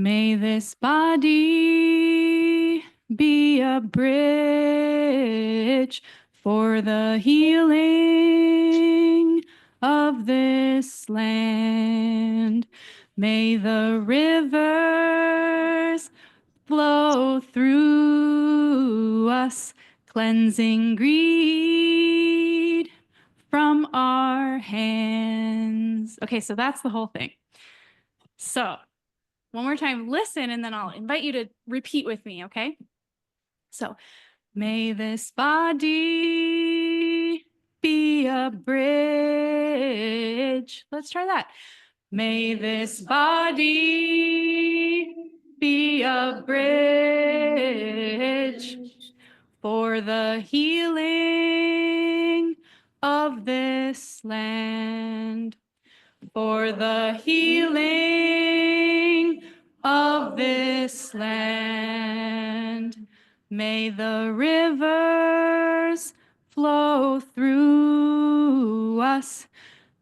May this body be a bridge for the healing of this land. May the rivers flow through us, cleansing greed from our hands. Okay, so that's the whole thing. So one more time, listen, and then I'll invite you to repeat with me, okay? So, may this body be a bridge. Let's try that. May this body be a bridge for the healing of this land. For the healing of this land. May the rivers flow through us.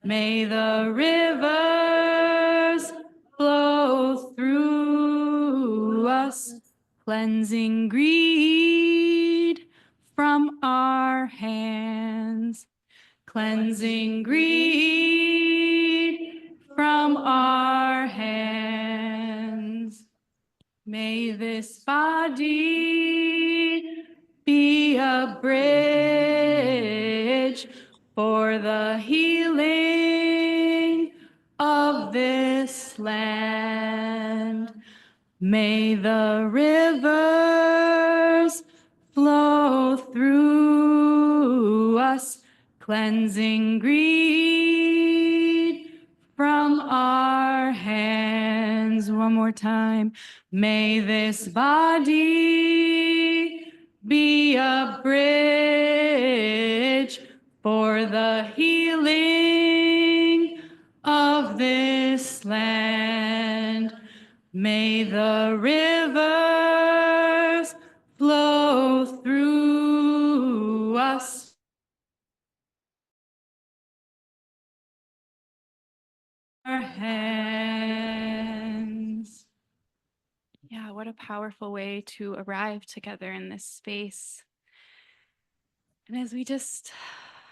May the rivers flow through us, cleansing greed from our hands. Cleansing greed from our hands. May this body be a bridge for the healing of this land. May the rivers flow through us, cleansing greed from our hands. One more time. May this body be a bridge for the healing of this land. May the rivers flow through us. Our hands. Yeah, what a powerful way to arrive together in this space. And as we just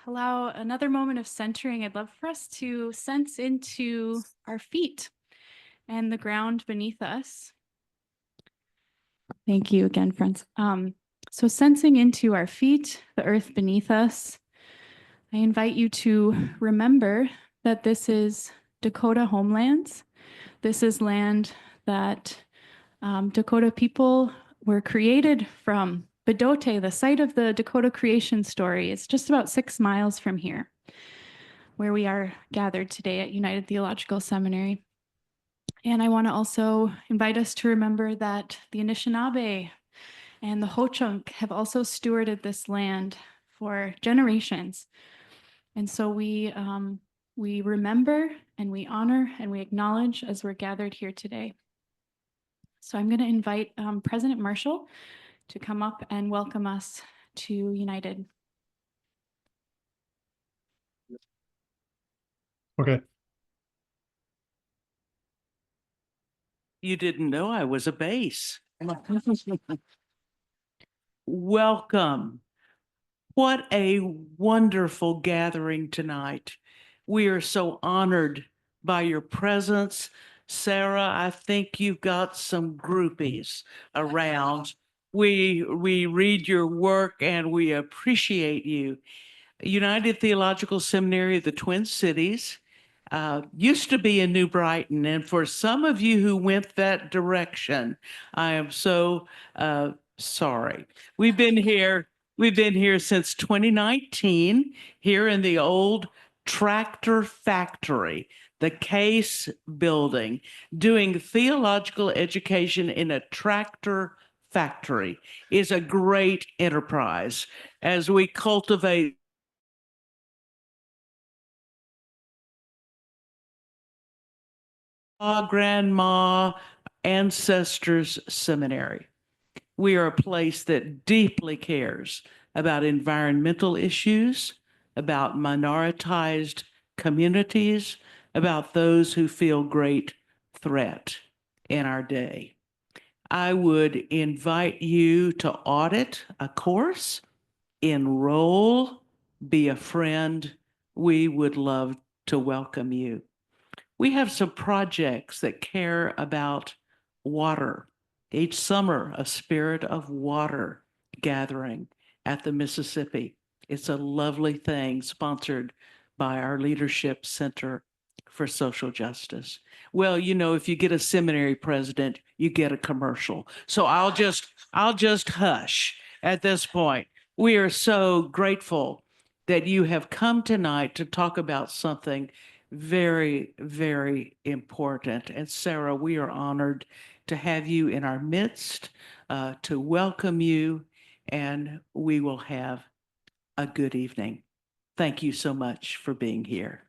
allow another moment of centering, I'd love for us to sense into our feet and the ground beneath us. Thank you again, friends. So sensing into our feet, the earth beneath us, I invite you to remember that this is Dakota homelands. This is land that Dakota people were created from. Bedote, the site of the Dakota creation story, is just about 6 miles from here, where we are gathered today at United Theological Seminary. And I want to also invite us to remember that the Anishinaabe and the Ho-Chunk have also stewarded this land for generations. And so we remember and we honor and we acknowledge as we're gathered here today. So I'm going to invite President Marshall to come up and welcome us to United. Okay. You didn't know I was a bass. Welcome. What a wonderful gathering tonight. We are so honored by your presence. Sarah, I think you've got some groupies around. We read your work and we appreciate you. United Theological Seminary of the Twin Cities used to be in New Brighton. And for some of you who went that direction, I am so sorry. We've been here since 2019, here in the old tractor factory, the Case building, doing theological education in a tractor factory is a great enterprise as we cultivate grandma, ancestors seminary. We are a place that deeply cares about environmental issues, about minoritized communities, about those who feel great threat. in our day. I would invite you to audit a course, enroll, be a friend. We would love to welcome you. We have some projects that care about water. Each summer, a Spirit of Water gathering at the Mississippi. It's a lovely thing sponsored by our Leadership Center for Social Justice. Well, you know, if you get a seminary president, you get a commercial. So I'll just hush at this point. We are so grateful that you have come tonight to talk about something very, very important. And Sarah, we are honored to have you in our midst, to welcome you, and we will have a good evening. Thank you so much for being here.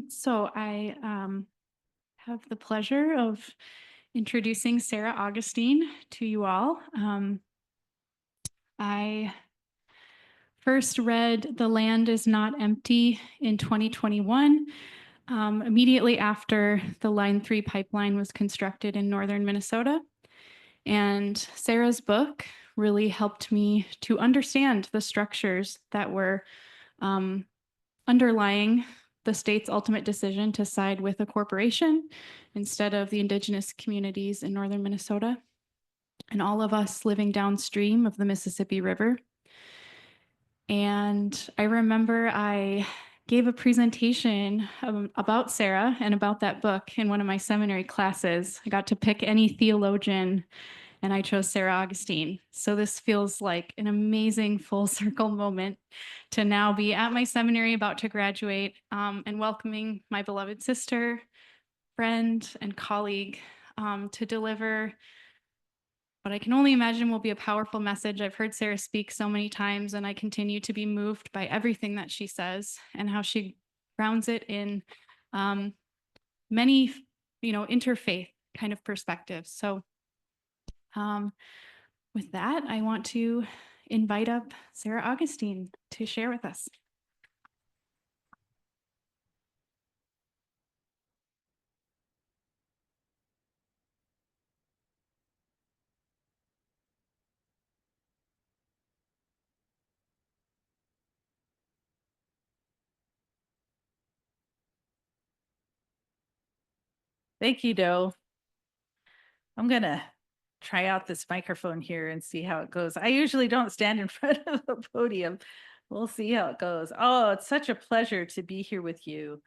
So I have the pleasure of introducing Sarah Augustine to you all. I first read The Land is Not Empty in 2021, immediately after the Line 3 pipeline was constructed in northern Minnesota. And Sarah's book really helped me to understand the structures that were underlying the state's ultimate decision to side with a corporation instead of the Indigenous communities in northern Minnesota and all of us living downstream of the Mississippi River. And I remember I gave a presentation about Sarah and about that book in one of my seminary classes. I got to pick any theologian, and I chose Sarah Augustine. So this feels like an amazing full circle moment to now be at my seminary, about to graduate, and welcoming my beloved sister, friend, and colleague to deliver what I can only imagine will be a powerful message. I've heard Sarah speak so many times, and I continue to be moved by everything that she says and how she grounds it in many, interfaith kind of perspectives. So with that, I want to invite up Sarah Augustine to share with us. Thank you, Doe. I'm going to try out this microphone here and see how it goes. I usually don't stand in front of a podium. We'll see how it goes. Oh, it's such a pleasure to be here with you.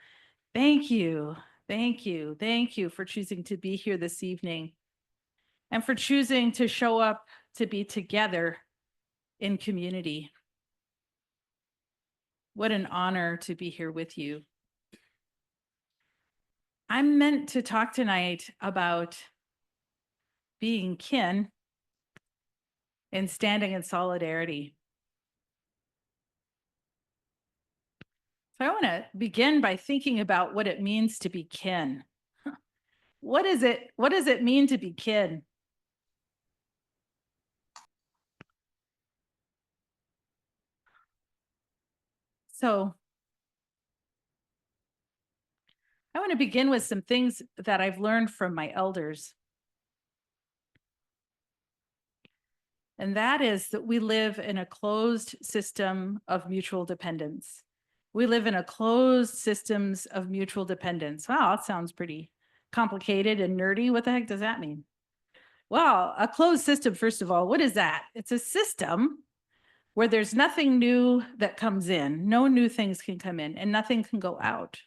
Thank you. Thank you. Thank you for choosing to be here this evening and for choosing to show up to be together in community. What an honor to be here with you. I'm meant to talk tonight about being kin and standing in solidarity. So I want to begin by thinking about what it means to be kin. What does it mean to be kin? So I want to begin with some things that I've learned from my elders. And that is that we live in a closed system of mutual dependence. We live in a closed systems of mutual dependence. Wow, that sounds pretty complicated and nerdy. What the heck does that mean? Well, a closed system, first of all, what is that? It's a system where there's nothing new that comes in, no new things can come in, and nothing can go out.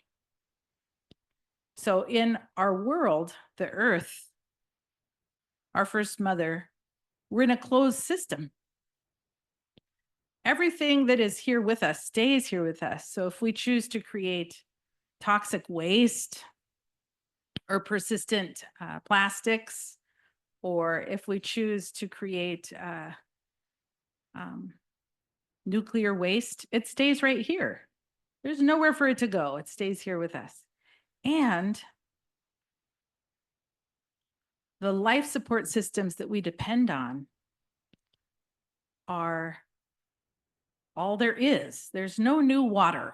So in our world, the earth, our first mother, we're in a closed system. Everything that is here with us stays here with us. So if we choose to create toxic waste or persistent plastics, or if we choose to create nuclear waste, it stays right here. There's nowhere for it to go. It stays here with us. And the life support systems that we depend on are all there is. There's no new water.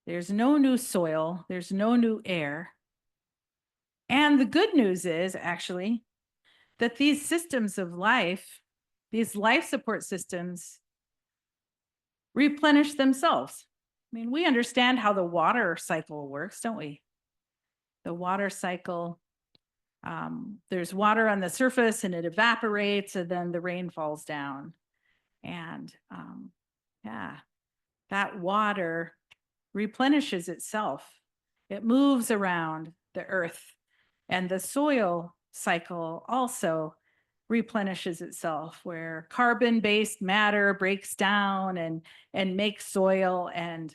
There's no new soil. There's no new air. And the good news is actually that these systems of life, these life support systems, replenish themselves. I mean, we understand how the water cycle works, don't we? The water cycle, there's water on the surface and it evaporates and then the rain falls down. And yeah, that water replenishes itself. It moves around the earth, and the soil cycle also replenishes itself, where carbon-based matter breaks down and makes soil and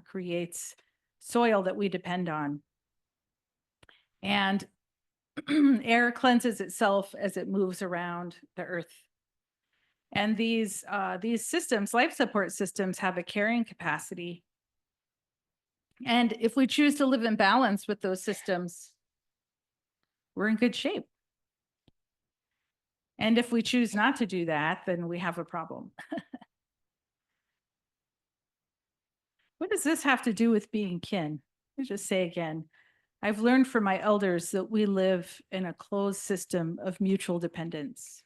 creates soil that we depend on. And air cleanses itself as it moves around the earth. And these systems, life support systems, have a carrying capacity. And if we choose to live in balance with those systems, we're in good shape. And if we choose not to do that, then we have a problem. What does this have to do with being kin? Let me just say again, I've learned from my elders that we live in a closed system of mutual dependence.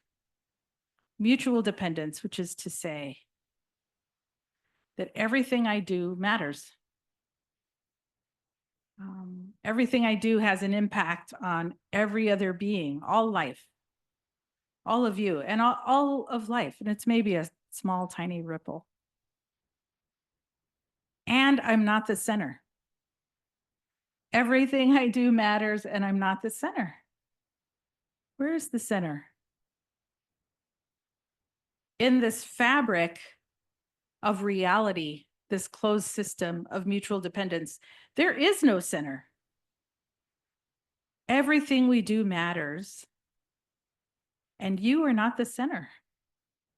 Mutual dependence, which is to say that everything I do matters. Everything I do has an impact on every other being, all life, all of you, and all of life. And it's maybe a small, tiny ripple. And I'm not the center. Everything I do matters, and I'm not the center. Where's the center? In this fabric of reality, this closed system of mutual dependence, there is no center. Everything we do matters, and you are not the center.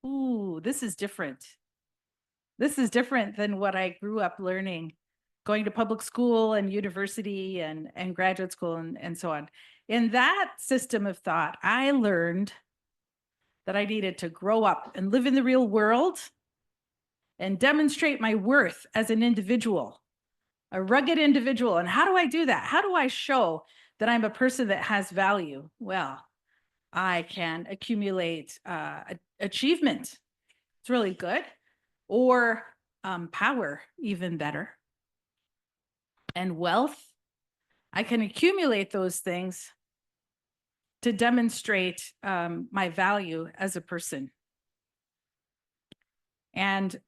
Ooh, this is different. This is different than what I grew up learning, going to public school and university and graduate school and so on. In that system of thought, I learned that I needed to grow up and live in the real world and demonstrate my worth as an individual, a rugged individual. And how do I do that? How do I show that I'm a person that has value? Well, I can accumulate achievement. It's really good. Or power, even better. And wealth. I can accumulate those things to demonstrate my value as a person. And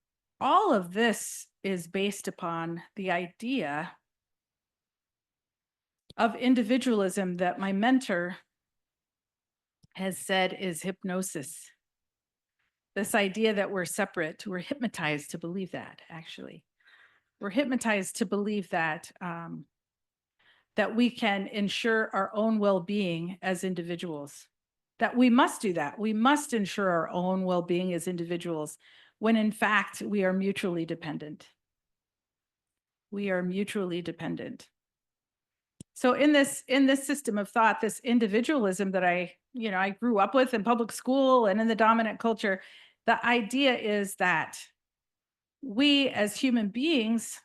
all of this is based upon the idea of individualism that my mentor has said is hypnosis. This idea that we're separate, we're hypnotized to believe that, actually. We're hypnotized to believe that, that we can ensure our own well-being as individuals, that we must do that. We must ensure our own well-being as individuals, when in fact, we are mutually dependent. We are mutually dependent. So in this system of thought, this individualism that I grew up with in public school and in the dominant culture, the idea is that we as human beings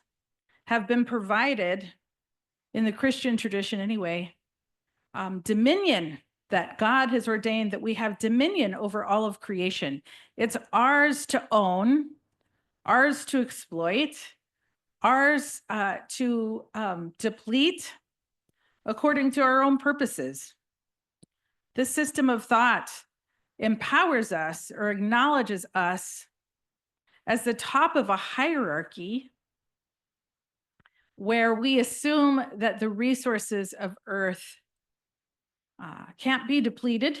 have been provided, in the Christian tradition anyway, dominion, that God has ordained that we have dominion over all of creation. It's ours to own, ours to exploit, ours to deplete according to our own purposes. This system of thought empowers us or acknowledges us as the top of a hierarchy where we assume that the resources of Earth can't be depleted,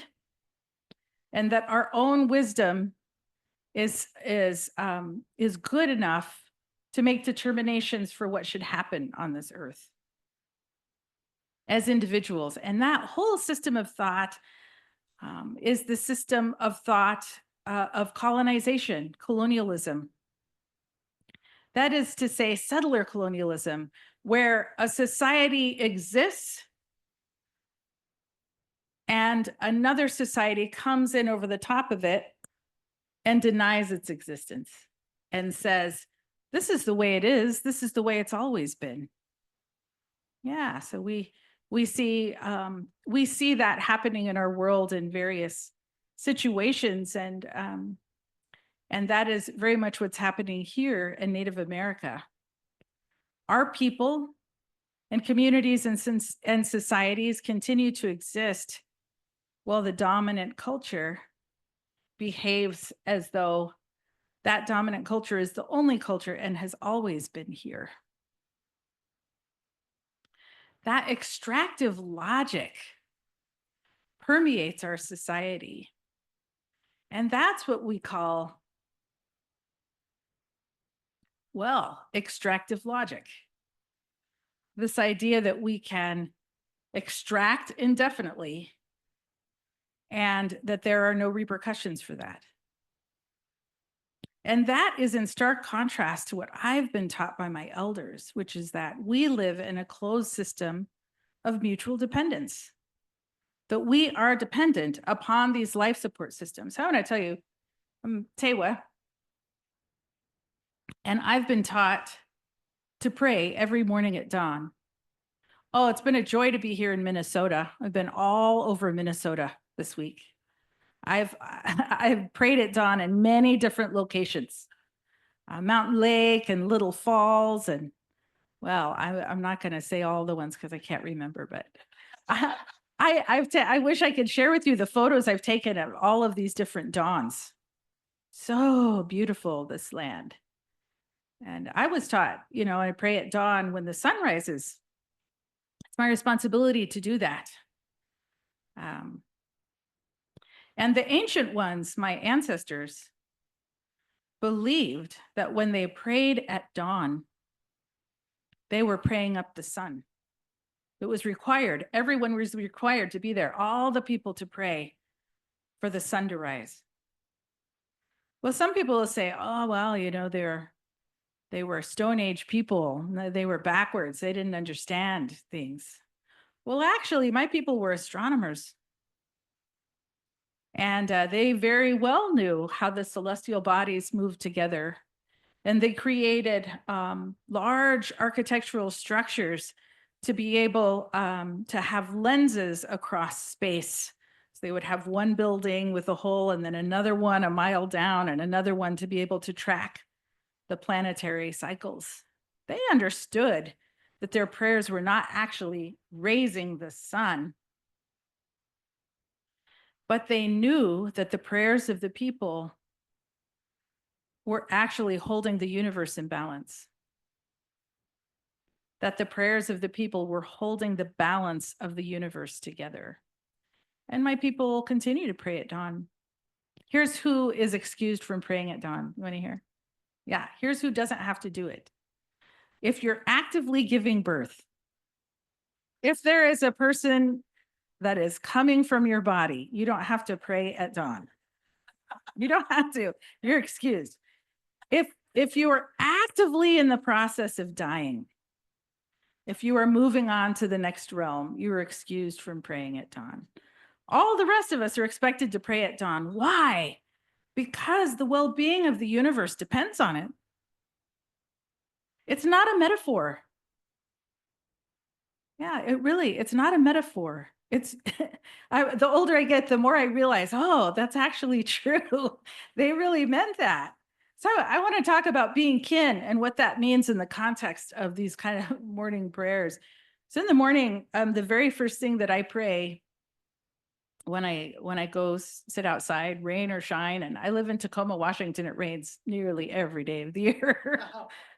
and that our own wisdom is good enough to make determinations for what should happen on this Earth as individuals. And that whole system of thought is the system of thought of colonization, colonialism. That is to say, settler colonialism, where a society exists and another society comes in over the top of it and denies its existence and says, this is the way it is. This is the way it's always been. Yeah, so we see that happening in our world in various situations, and that is very much what's happening here in Native America. Our people and communities and societies continue to exist while the dominant culture behaves as though that dominant culture is the only culture and has always been here. That extractive logic permeates our society. And that's what we call, well, extractive logic. This idea that we can extract indefinitely and that there are no repercussions for that. And that is in stark contrast to what I've been taught by my elders, which is that we live in a closed system of mutual dependence, that we are dependent upon these life support systems. I want to tell you, I'm Tewa, and I've been taught to pray every morning at dawn. Oh, it's been a joy to be here in Minnesota. I've been all over Minnesota this week. I've prayed at dawn in many different locations, Mountain Lake and Little Falls, and well, I'm not going to say all the ones because I can't remember, but I wish I could share with you the photos I've taken of all of these different dawns. So beautiful, this land. And I was taught, I pray at dawn when the sun rises. It's my responsibility to do that. And the ancient ones, my ancestors, believed that when they prayed at dawn, they were praying up the sun. It was required. Everyone was required to be there, all the people to pray for the sun to rise. Well, some people will say, oh, well, they were Stone Age people. They were backwards. They didn't understand things. Well, actually, my people were astronomers. And they very well knew how the celestial bodies moved together. And they created large architectural structures to be able to have lenses across space. So they would have one building with a hole and then another one a mile down and another one to be able to track the planetary cycles. They understood that their prayers were not actually raising the sun, but they knew that the prayers of the people were actually holding the universe in balance. That the prayers of the people were holding the balance of the universe together. And my people continue to pray at dawn. Here's who is excused from praying at dawn. You want to hear? Yeah, here's who doesn't have to do it. If you're actively giving birth, if there is a person that is coming from your body, you don't have to pray at dawn. You don't have to. You're excused. If you are actively in the process of dying, if you are moving on to the next realm, you are excused from praying at dawn. All the rest of us are expected to pray at dawn. Why? Because the well-being of the universe depends on it. It's not a metaphor. Yeah, it's not a metaphor. It's the older I get, the more I realize, oh, that's actually true. They really meant that. So I want to talk about being kin and what that means in the context of these kind of morning prayers. So in the morning, the very first thing that I pray when I go sit outside, rain or shine, and I live in Tacoma, Washington, it rains nearly every day of the year.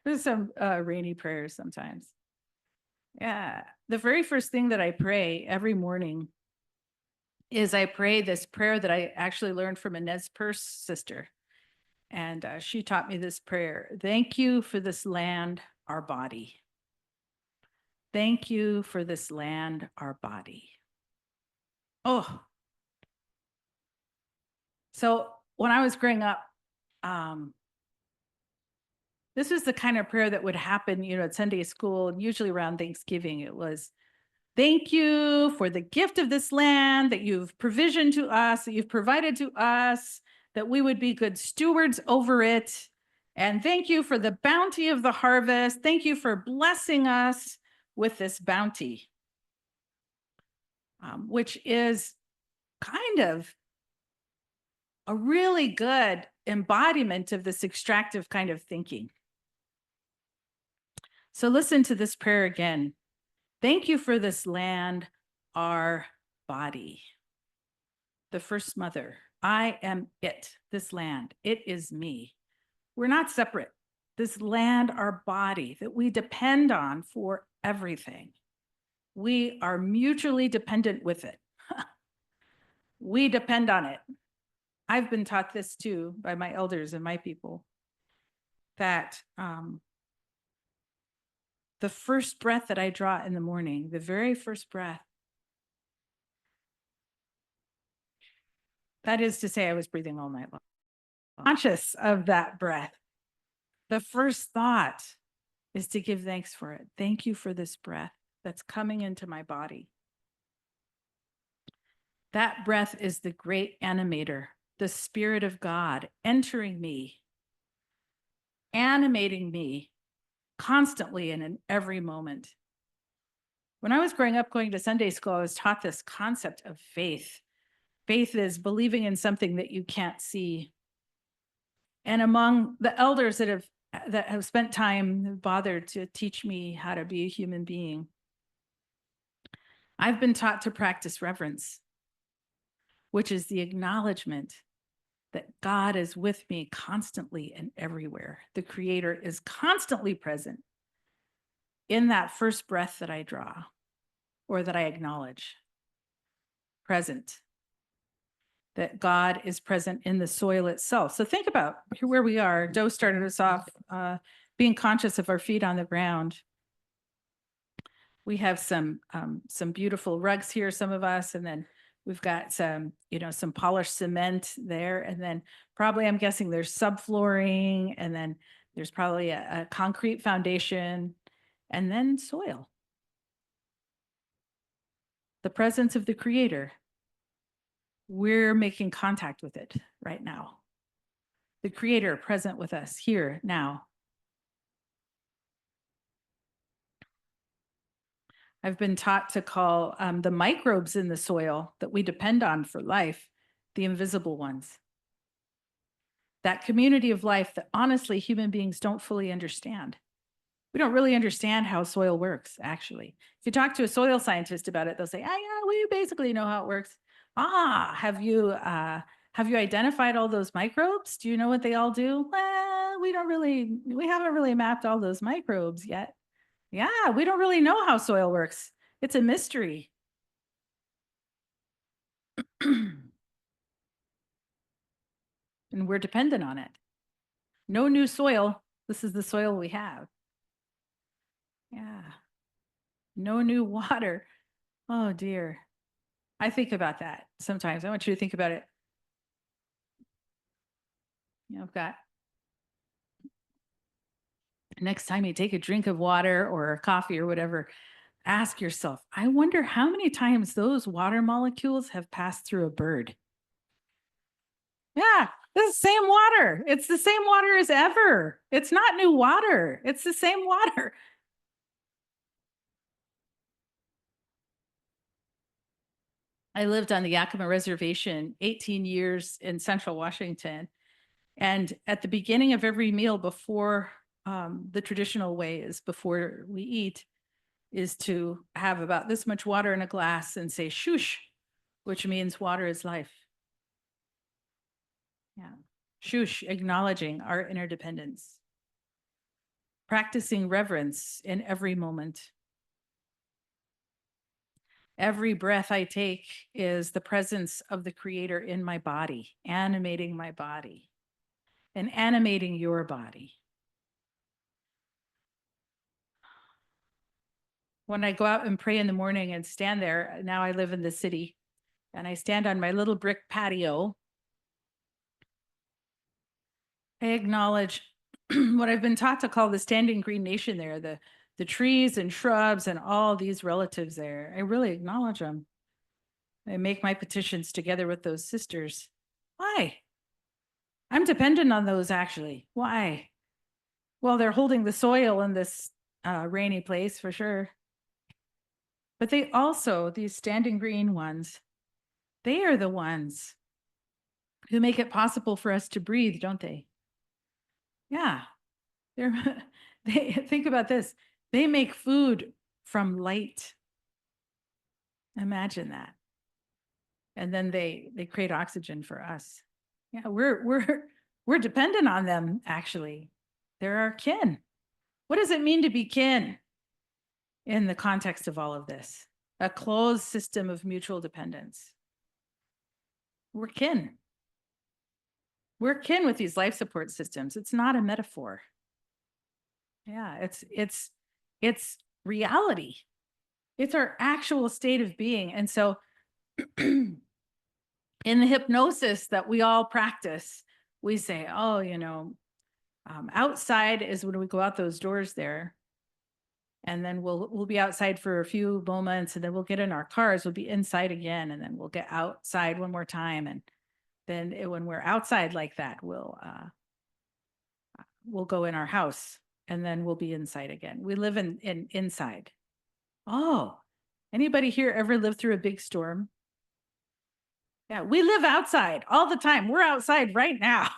There's some rainy prayers sometimes. Yeah, the very first thing that I pray every morning is I pray this prayer that I actually learned from a Nez Perce sister. And she taught me this prayer. Thank you for this land, our body. Thank you for this land, our body. Oh. So when I was growing up, this was the kind of prayer that would happen, at Sunday school, and usually around Thanksgiving. It was, Thank you for the gift of this land that you've provisioned to us, that you've provided to us, that we would be good stewards over it. And thank you for the bounty of the harvest. Thank you for blessing us with this bounty, which is kind of a really good embodiment of this extractive kind of thinking. So listen to this prayer again. Thank you for this land, our body. The first mother, I am it, this land, it is me. We're not separate. This land, our body that we depend on for everything. We are mutually dependent with it. We depend on it. I've been taught this too by my elders and my people, that the first breath that I draw in the morning, the very first breath, that is to say, I was breathing all night long, conscious of that breath. The first thought is to give thanks for it. Thank you for this breath that's coming into my body. That breath is the great animator, the Spirit of God entering me, animating me constantly and in every moment. When I was growing up, going to Sunday school, I was taught this concept of faith. Faith is believing in something that you can't see. And among the elders that have spent time, bothered to teach me how to be a human being, I've been taught to practice reverence, which is the acknowledgement that God is with me constantly and everywhere. The Creator is constantly present in that first breath that I draw or that I acknowledge. Present. That God is present in the soil itself. So think about where we are. Joe started us off being conscious of our feet on the ground. We have some beautiful rugs here, some of us, and then we've got some polished cement there, and then probably, I'm guessing there's subflooring, and then there's probably a concrete foundation, and then soil. The presence of the Creator. We're making contact with it right now. The Creator present with us here now. I've been taught to call the microbes in the soil that we depend on for life, the invisible ones. That community of life that honestly human beings don't fully understand. We don't really understand how soil works, actually. If you talk to a soil scientist about it, they'll say, yeah, we basically know how it works. Have you identified all those microbes? Do you know what they all do? Well, we haven't really mapped all those microbes yet. Yeah, we don't really know how soil works. It's a mystery. And we're dependent on it. No new soil. This is the soil we have. Yeah. No new water. Oh dear. I think about that sometimes. I want you to think about it. I've got, next time you take a drink of water or coffee or whatever, ask yourself, I wonder how many times those water molecules have passed through a bird. Yeah, it's the same water. It's the same water as ever. It's not new water. It's the same water. I lived on the Yakima Reservation 18 years in Central Washington. And at the beginning of every meal before the traditional way is before we eat, is to have about this much water in a glass and say shush, which means water is life. Yeah, shush, acknowledging our interdependence. Practicing reverence in every moment. Every breath I take is the presence of the Creator in my body, animating my body and animating your body. When I go out and pray in the morning and stand there, now I live in the city, and I stand on my little brick patio, I acknowledge what I've been taught to call the standing green nation there, the the trees and shrubs and all these relatives there. I really acknowledge them. I make my petitions together with those sisters. Why? I'm dependent on those actually. Why? Well, they're holding the soil in this rainy place for sure. But they also, these standing green ones, they are the ones who make it possible for us to breathe, don't they? Yeah. They're they think about this. They make food from light. Imagine that. And then they create oxygen for us. Yeah, we're dependent on them actually. They're our kin. What does it mean to be kin in the context of all of this? A closed system of mutual dependence. We're kin. We're kin with these life support systems. It's not a metaphor. Yeah, it's reality. It's our actual state of being. And so in the hypnosis that we all practice, we say, oh, outside is when we go out those doors there. And then we'll be outside for a few moments, and then we'll get in our cars, we'll be inside again, and then we'll get outside one more time. And then when we're outside like that, we'll go in our house, and then we'll be inside again. We live in inside. Oh, anybody here ever lived through a big storm? Yeah, we live outside all the time. We're outside right now.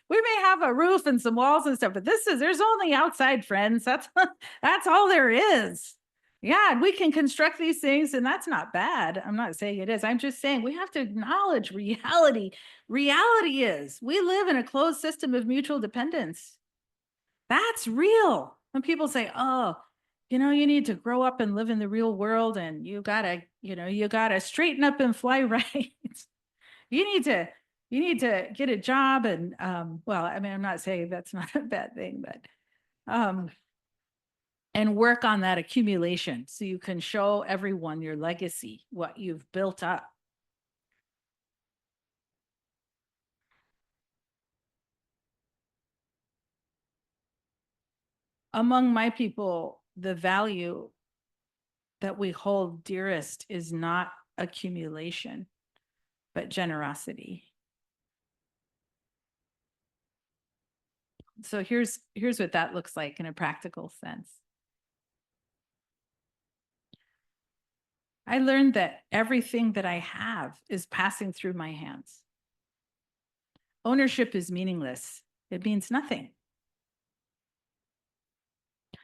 We may have a roof and some walls and stuff, but there's only outside, friends. That's all there is. Yeah, and we can construct these things, and that's not bad. I'm not saying it is. I'm just saying we have to acknowledge reality. Reality is we live in a closed system of mutual dependence. That's real. When people say, oh, you need to grow up and live in the real world, and you gotta straighten up and fly right. You need to get a job, and well, I mean, I'm not saying that's not a bad thing, but and work on that accumulation so you can show everyone your legacy, what you've built up. Among my people, the value that we hold dearest is not accumulation, but generosity. So here's what that looks like in a practical sense. I learned that everything that I have is passing through my hands. Ownership is meaningless. It means nothing.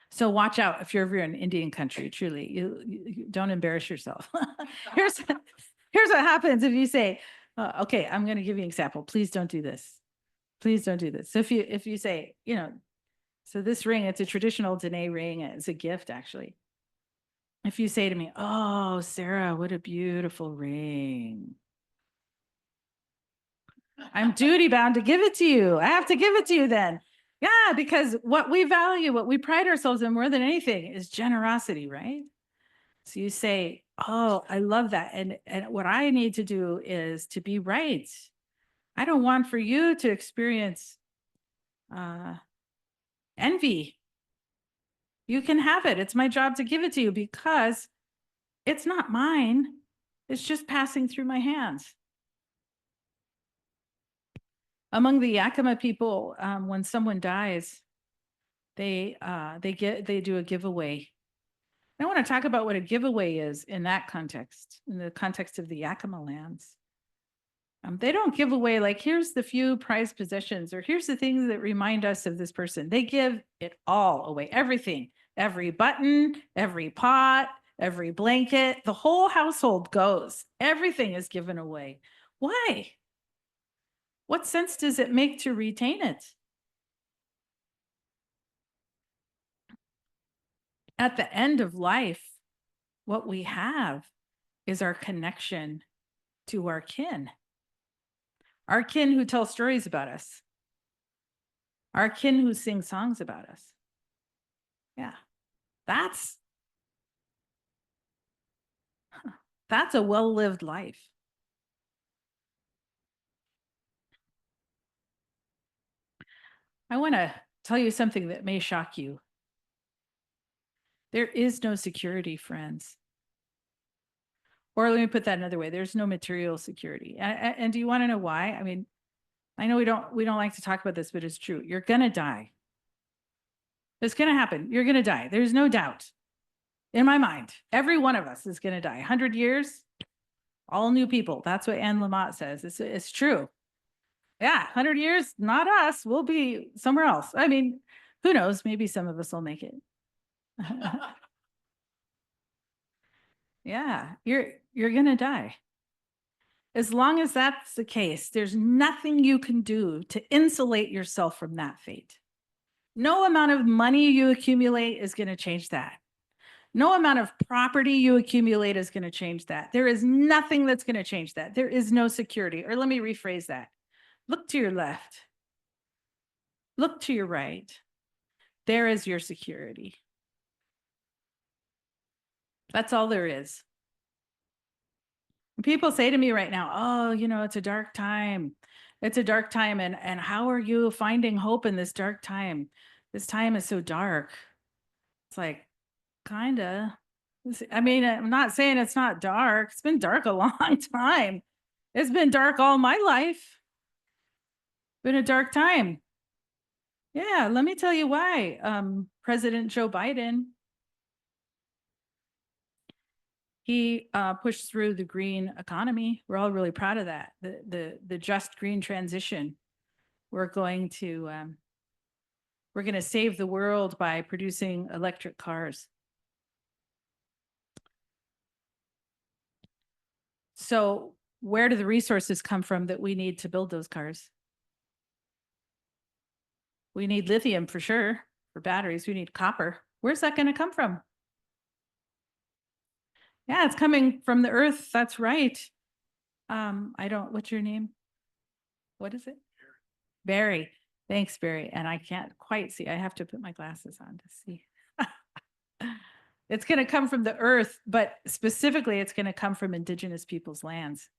So watch out if you're ever in Indian country, truly, you don't embarrass yourself. Here's what happens if you say, okay, I'm going to give you an example. Please don't do this. Please don't do this. So if you say, so this ring, it's a traditional Dene ring. It's a gift, actually. If you say to me, oh, Sarah, what a beautiful ring. I'm duty bound to give it to you. I have to give it to you then. Yeah, because what we value, what we pride ourselves in more than anything is generosity, right? So you say, oh, I love that. And what I need to do is to be right. I don't want for you to experience envy. You can have it. It's my job to give it to you because it's not mine. It's just passing through my hands. Among the Yakima people, when someone dies, they do a giveaway. I want to talk about what a giveaway is in that context, in the context of the Yakima lands. They don't give away like, here's the few prized possessions, or here's the things that remind us of this person. They give it all away, everything, every button, every pot, every blanket, the whole household goes. Everything is given away. Why? What sense does it make to retain it? At the end of life, what we have is our connection to our kin who tell stories about us, our kin who sing songs about us. Yeah, that's a well-lived life. I want to tell you something that may shock you. There is no security, friends. Or let me put that another way. There's no material security. And do you want to know why? I mean, I know we don't like to talk about this, but it's true. You're going to die. It's going to happen. You're going to die. There's no doubt in my mind. Every one of us is going to die. 100 years, all new people. That's what Anne Lamott says. It's true. Yeah, 100 years, not us. We'll be somewhere else. I mean, who knows? Maybe some of us will make it. Yeah, you're going to die. As long as that's the case, there's nothing you can do to insulate yourself from that fate. No amount of money you accumulate is going to change that. No amount of property you accumulate is going to change that. There is nothing that's going to change that. There is no security. Or let me rephrase that. Look to your left. Look to your right. There is your security. That's all there is. People say to me right now, oh, you know, it's a dark time. It's a dark time. And how are you finding hope in this dark time? This time is so dark. It's like, kind of. I mean, I'm not saying it's not dark. It's been dark a long time. It's been dark all my life. Been a dark time. Yeah, let me tell you why. President Joe Biden, he pushed through the green economy. We're all really proud of that. The just green transition. We're going to save the world by producing electric cars. So where do the resources come from that we need to build those cars? We need lithium for sure, for batteries. We need copper. Where's that going to come from? Yeah, it's coming from the earth. That's right. What's your name? What is it? Barry. Thanks, Barry. And I can't quite see. I have to put my glasses on to see. It's going to come from the earth, but specifically it's going to come from Indigenous people's lands.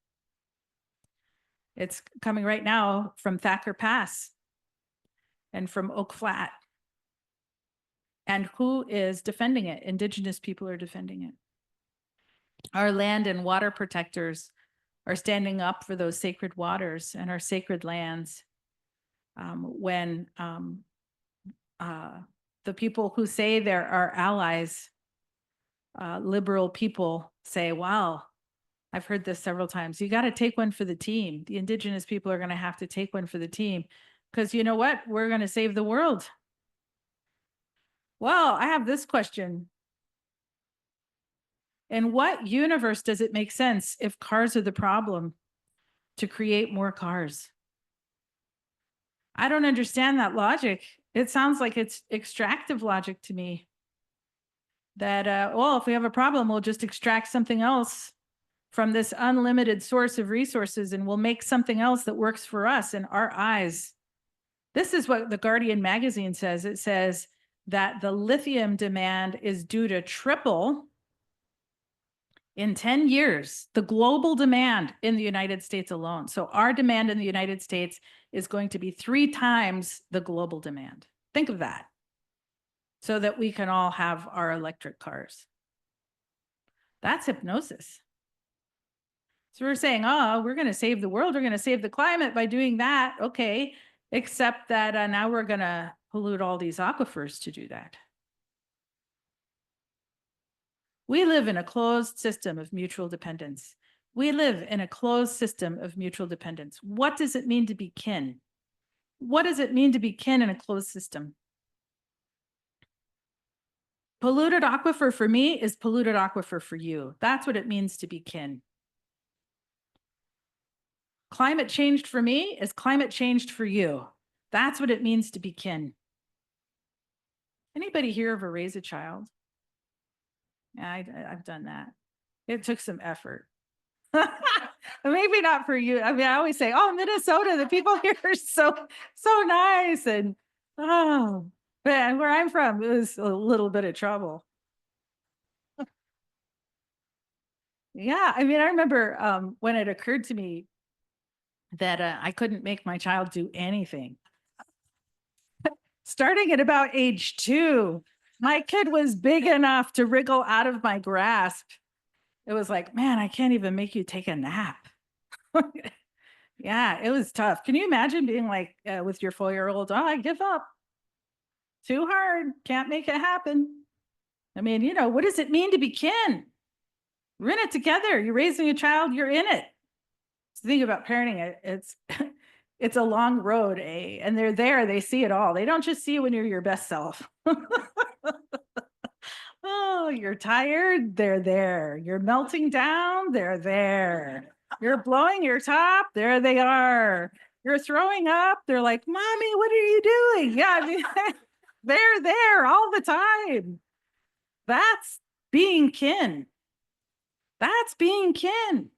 It's coming right now from Thacker Pass and from Oak Flat. And who is defending it? Indigenous people are defending it. Our land and water protectors are standing up for those sacred waters and our sacred lands. When the people who say they're our allies, liberal people say, wow, I've heard this several times. You got to take one for the team. The Indigenous people are going to have to take one for the team because you know what? We're going to save the world. Well, I have this question. In what universe does it make sense if cars are the problem to create more cars? I don't understand that logic. It sounds like it's extractive logic to me. That, well, if we have a problem, we'll just extract something else from this unlimited source of resources and we'll make something else that works for us in our eyes. This is what the Guardian magazine says. It says that the lithium demand is due to triple in 10 years, the global demand in the United States alone. So our demand in the United States is going to be 3 times the global demand. Think of that. So that we can all have our electric cars. That's hypnosis. So we're saying, oh, we're going to save the world. We're going to save the climate by doing that. Okay, except that now we're going to pollute all these aquifers to do that. We live in a closed system of mutual dependence. We live in a closed system of mutual dependence. What does it mean to be kin? What does it mean to be kin in a closed system? Polluted aquifer for me is polluted aquifer for you. That's what it means to be kin. Climate changed for me is climate changed for you. That's what it means to be kin. Anybody here ever raise a child? Yeah, I've done that. It took some effort. Maybe not for you. I mean, I always say, oh, Minnesota, the people here are so nice. And oh, man, where I'm from, it was a little bit of trouble. Yeah, I mean, I remember when it occurred to me that I couldn't make my child do anything. Starting at about age 2, My kid was big enough to wriggle out of my grasp. It was like, man, I can't even make you take a nap. Yeah, it was tough. Can you imagine being like with your 4-year-old? Oh, I give up. Too hard. Can't make it happen. I mean, you know, what does it mean to be kin? We're in it together. You're raising a child, you're in it. So the thing about parenting, it's it's a long road, and they're there, they see it all. They don't just see you when you're your best self. Oh, you're tired, they're there. You're melting down, they're there. You're blowing your top, there they are. You're throwing up, they're like, Mommy, what are you doing? Yeah, I mean, they're there all the time. That's being kin. That's being kin.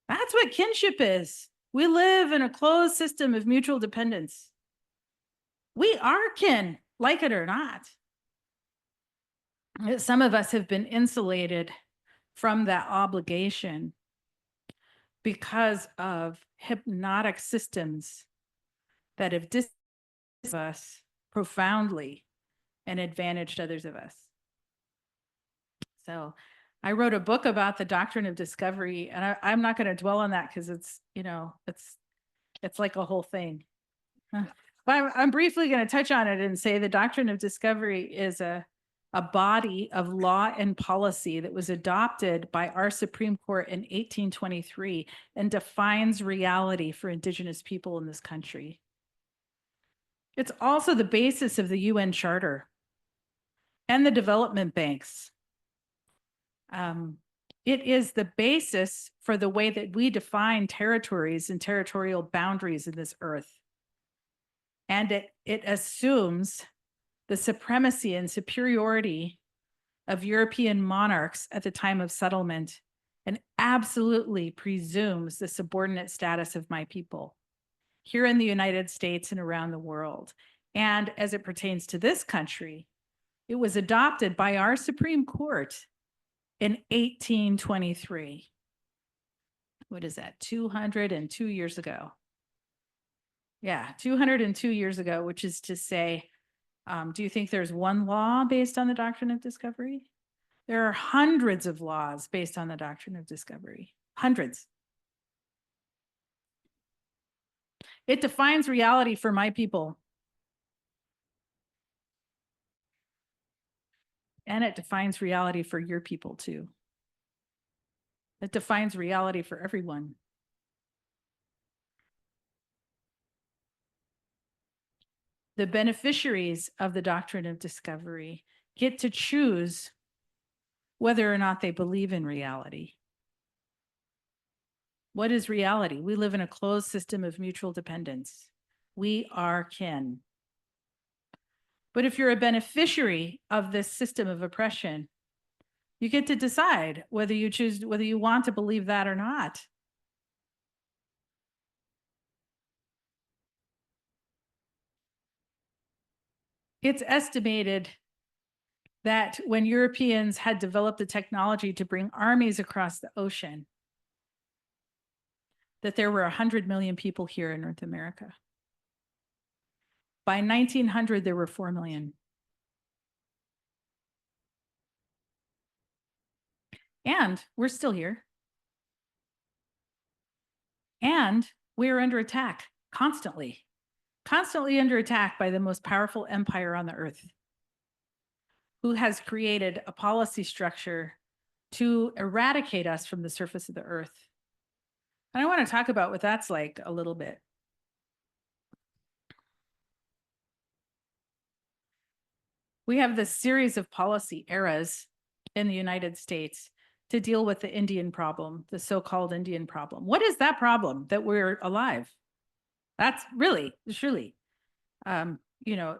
That's what kinship is. We live in a closed system of mutual dependence. We are kin, like it or not. Some of us have been insulated from that obligation because of hypnotic systems that have distanced us profoundly and advantaged others of us. So I wrote a book about the doctrine of discovery, and I'm not going to dwell on that because it's, you know, it's like a whole thing. But I'm briefly going to touch on it and say the doctrine of discovery is a body of law and policy that was adopted by our Supreme Court in 1823 and defines reality for Indigenous people in this country. It's also the basis of the UN Charter and the development banks. It is the basis for the way that we define territories and territorial boundaries in this earth. And it assumes the supremacy and superiority of European monarchs at the time of settlement and absolutely presumes the subordinate status of my people here in the United States and around the world. And as it pertains to this country, it was adopted by our Supreme Court in 1823. What is that? 202 years ago. Yeah, 202 years ago, which is to say, do you think there's one law based on the doctrine of discovery? There are hundreds of laws based on the doctrine of discovery. Hundreds. It defines reality for my people. And it defines reality for your people too. It defines reality for everyone. The beneficiaries of the doctrine of discovery get to choose whether or not they believe in reality. What is reality? We live in a closed system of mutual dependence. We are kin. But if you're a beneficiary of this system of oppression, you get to decide whether you want to believe that or not. It's estimated that when Europeans had developed the technology to bring armies across the ocean, that there were 100 million people here in North America. By 1900, there were 4 million. And we're still here. And we are under attack constantly under attack by the most powerful empire on the earth, who has created a policy structure to eradicate us from the surface of the earth. And I want to talk about what that's like a little bit. We have this series of policy eras in the United States to deal with the Indian problem, the so-called Indian problem. What is that problem? That we're alive. That's really, truly, you know,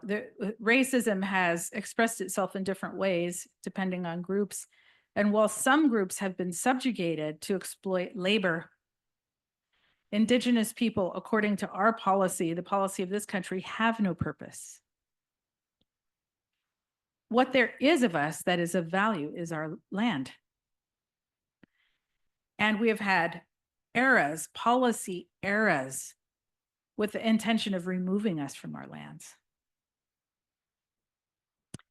racism has expressed itself in different ways depending on groups. And while some groups have been subjugated to exploit labor, Indigenous people, according to our policy, the policy of this country, have no purpose. What there is of us that is of value is our land. And we have had eras, policy eras, with the intention of removing us from our lands.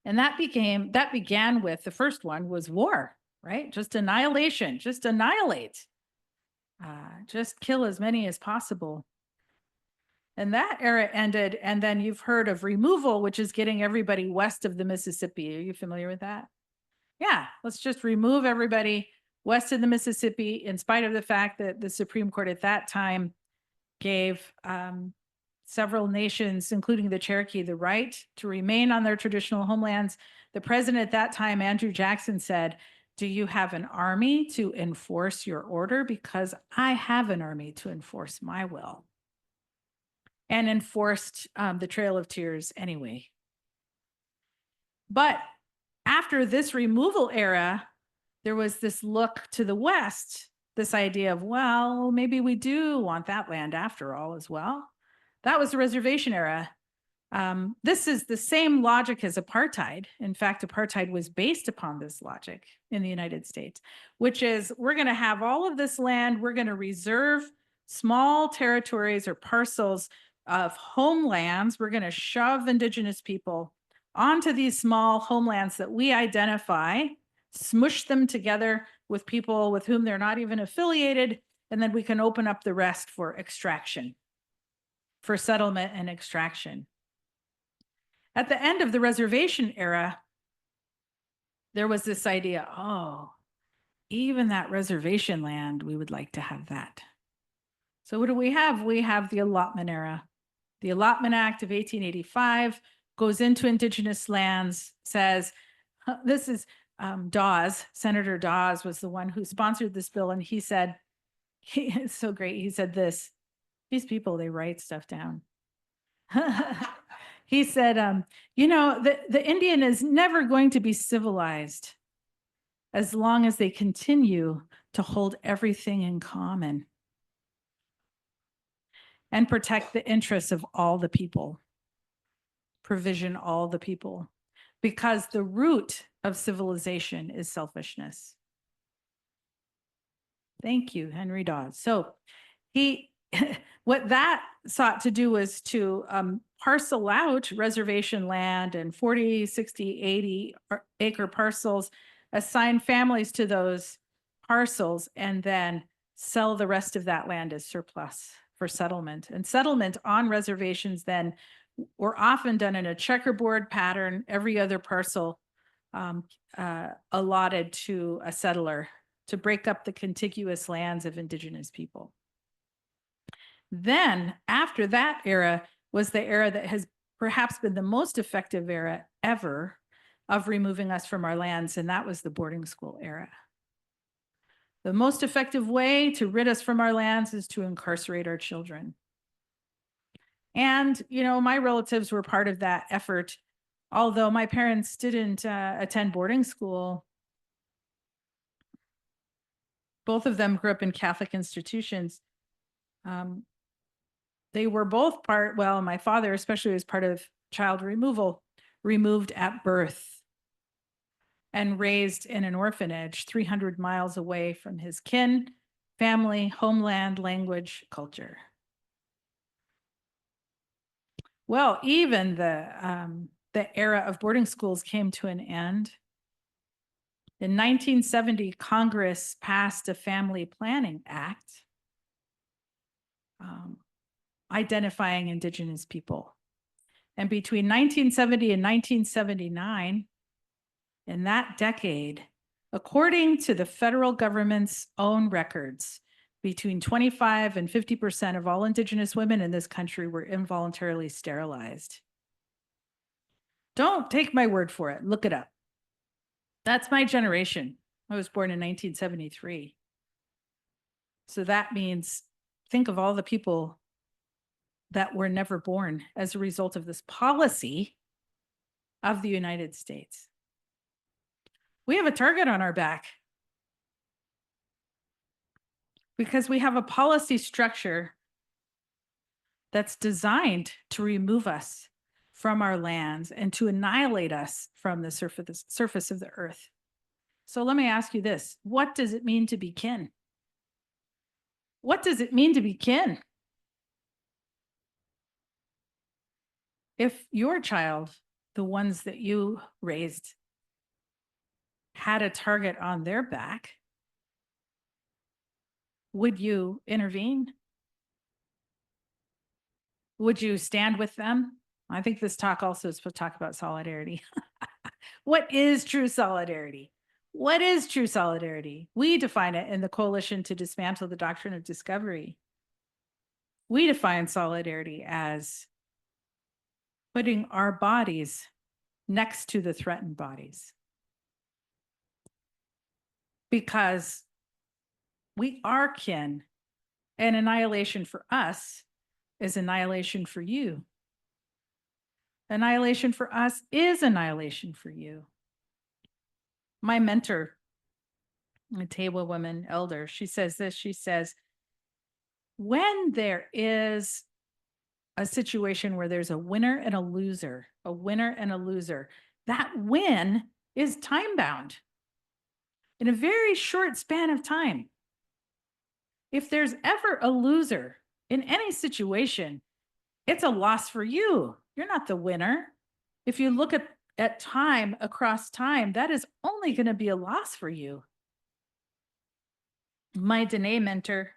And that began with, the first one was war, right? Just annihilation, just annihilate, just kill as many as possible. And that era ended. And then you've heard of removal, which is getting everybody west of the Mississippi. Are you familiar with that? Yeah, let's just remove everybody west of the Mississippi, in spite of the fact that the Supreme Court at that time gave several nations, including the Cherokee, the right to remain on their traditional homelands. The president at that time, Andrew Jackson, said, "Do you have an army to enforce your order? Because I have an army to enforce my will." And enforced the Trail of Tears anyway. But after this removal era, there was this look to the West, this idea of, well, maybe we do want that land after all as well. That was the reservation era. This is the same logic as apartheid. In fact, apartheid was based upon this logic in the United States, which is, we're going to have all of this land, we're going to reserve small territories or parcels of homelands, we're going to shove Indigenous people onto these small homelands that we identify, smush them together with people with whom they're not even affiliated, and then we can open up the rest for extraction, for settlement and extraction. At the end of the reservation era, there was this idea, oh, even that reservation land, we would like to have that. So what do we have? We have the allotment era. The Allotment Act of 1885 goes into Indigenous lands, says, this is Dawes, Senator Dawes was the one who sponsored this bill. And he said, it's so great. He said this, these people, they write stuff down. He said, you know, the Indian is never going to be civilized as long as they continue to hold everything in common and protect the interests of all the people, provision all the people, because the root of civilization is selfishness. Thank you, Henry Dawes. So he, what that sought to do was to parcel out reservation land and 40, 60, 80 acre parcels, assign families to those parcels, and then sell the rest of that land as surplus for settlement. And settlement on reservations then were often done in a checkerboard pattern, every other parcel allotted to a settler to break up the contiguous lands of Indigenous people. Then after that era was the era that has perhaps been the most effective era ever of removing us from our lands, and that was the boarding school era. The most effective way to rid us from our lands is to incarcerate our children. And, you know, my relatives were part of that effort. Although my parents didn't attend boarding school, both of them grew up in Catholic institutions. They were both part, well, my father especially was part of child removal, removed at birth and raised in an orphanage 300 miles away from his kin, family, homeland, language, culture. Well, even the era of boarding schools came to an end. In 1970, Congress passed a Family Planning Act identifying Indigenous people. And between 1970 and 1979, in that decade, according to the federal government's own records, between 25 and 50% of all Indigenous women in this country were involuntarily sterilized. Don't take my word for it. Look it up. That's my generation. I was born in 1973. So that means, think of all the people that were never born as a result of this policy of the United States. We have a target on our back because we have a policy structure that's designed to remove us from our lands and to annihilate us from the surface of the earth. So let me ask you this. What does it mean to be kin? What does it mean to be kin? If your child the ones that you raised had a target on their back, would you intervene? Would you stand with them? I think this talk also is supposed to talk about solidarity. What is true solidarity? What is true solidarity? We define it in the Coalition to Dismantle the Doctrine of Discovery. We define solidarity as putting our bodies next to the threatened bodies. Because we are kin, and annihilation for us is annihilation for you. Annihilation for us is annihilation for you. My mentor, a table woman elder, she says this, she says, when there is a situation where there's a winner and a loser, that win is time bound in a very short span of time. If there's ever a loser in any situation, it's a loss for you. You're not the winner. If you look at time, across time, that is only going to be a loss for you. My Dene mentor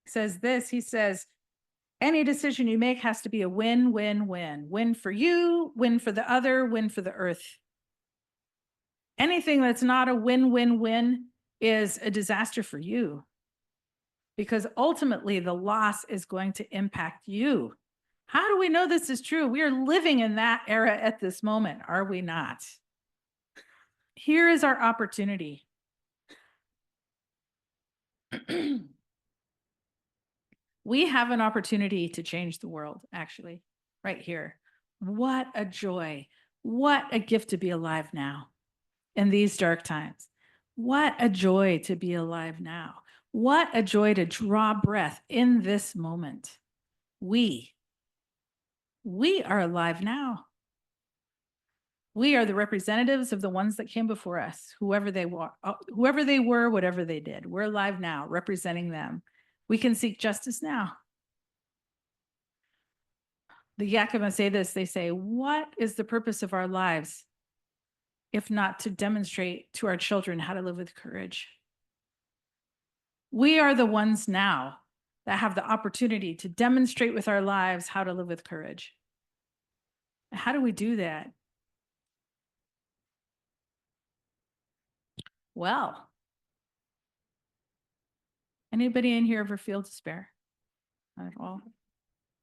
says this, he says, any decision you make has to be a win, win, win. Win for you, win for the other, win for the earth. Anything that's not a win, win, win is a disaster for you. Because ultimately the loss is going to impact you. How do we know this is true? We are living in that era at this moment, are we not? Here is our opportunity. We have an opportunity to change the world, actually, right here. What a joy. What a gift to be alive now in these dark times. What a joy to be alive now. What a joy to draw breath in this moment. We are alive now. We are the representatives of the ones that came before us, whoever they were, whatever they did. We're alive now, representing them. We can seek justice now. The Yakima say this, they say, what is the purpose of our lives if not to demonstrate to our children how to live with courage? We are the ones now that have the opportunity to demonstrate with our lives how to live with courage. How do we do that? Well, anybody in here ever feel despair at all?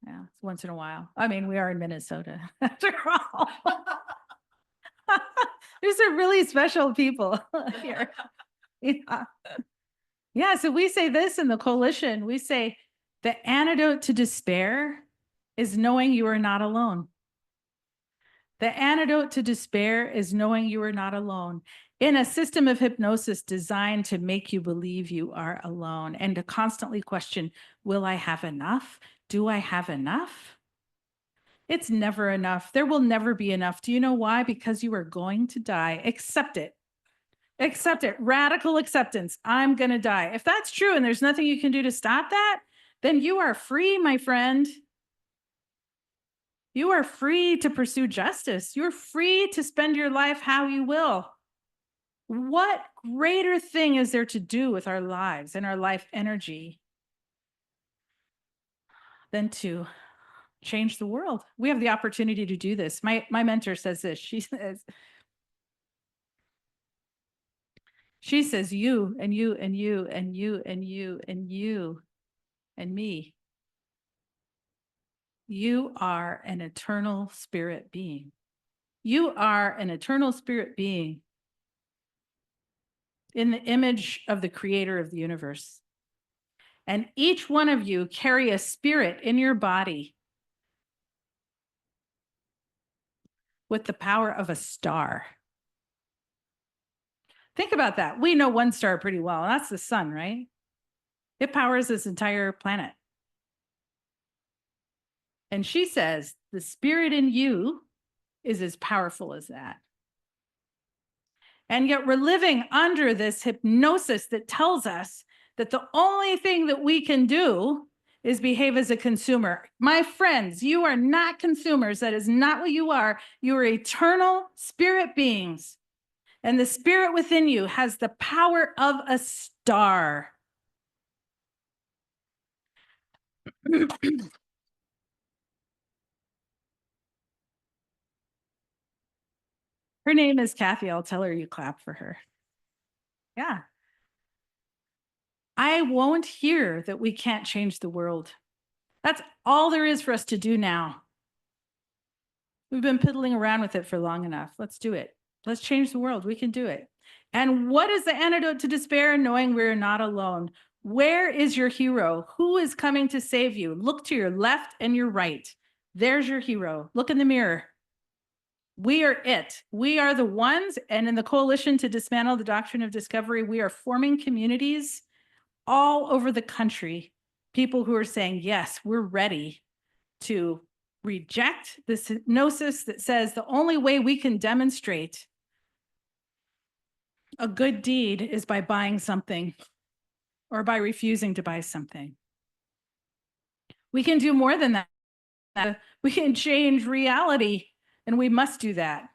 Yeah, it's once in a while. I mean, we are in Minnesota after all. There's some really special people here. Yeah, so we say this in the coalition. We say the antidote to despair is knowing you are not alone. The antidote to despair is knowing you are not alone. In a system of hypnosis designed to make you believe you are alone and to constantly question, will I have enough? Do I have enough? It's never enough. There will never be enough. Do you know why? Because you are going to die. Accept it. Accept it. Radical acceptance. I'm going to die. If that's true and there's nothing you can do to stop that, then you are free, my friend. You are free to pursue justice. You're free to spend your life how you will. What greater thing is there to do with our lives and our life energy than to change the world? We have the opportunity to do this. My mentor says this. She says, you and you and you and you and you and you and me. You are an eternal spirit being. You are an eternal spirit being in the image of the creator of the universe. And each one of you carry a spirit in your body with the power of a star. Think about that. We know one star pretty well, and that's the sun, right? It powers this entire planet. And she says, the spirit in you is as powerful as that. And yet we're living under this hypnosis that tells us that the only thing that we can do is behave as a consumer. My friends, you are not consumers. That is not what you are. You are eternal spirit beings. And the spirit within you has the power of a star. Her name is Kathy. I'll tell her you clap for her. Yeah. I won't hear that we can't change the world. That's all there is for us to do now. We've been piddling around with it for long enough. Let's do it. Let's change the world. We can do it. And what is the antidote to despair? Knowing we're not alone. Where is your hero? Who is coming to save you? Look to your left and your right. There's your hero. Look in the mirror. We are it. We are the ones. And in the coalition to dismantle the doctrine of discovery, we are forming communities all over the country. People who are saying, yes, we're ready to reject this hypnosis that says the only way we can demonstrate a good deed is by buying something or by refusing to buy something. We can do more than that. We can change reality, and we must do that.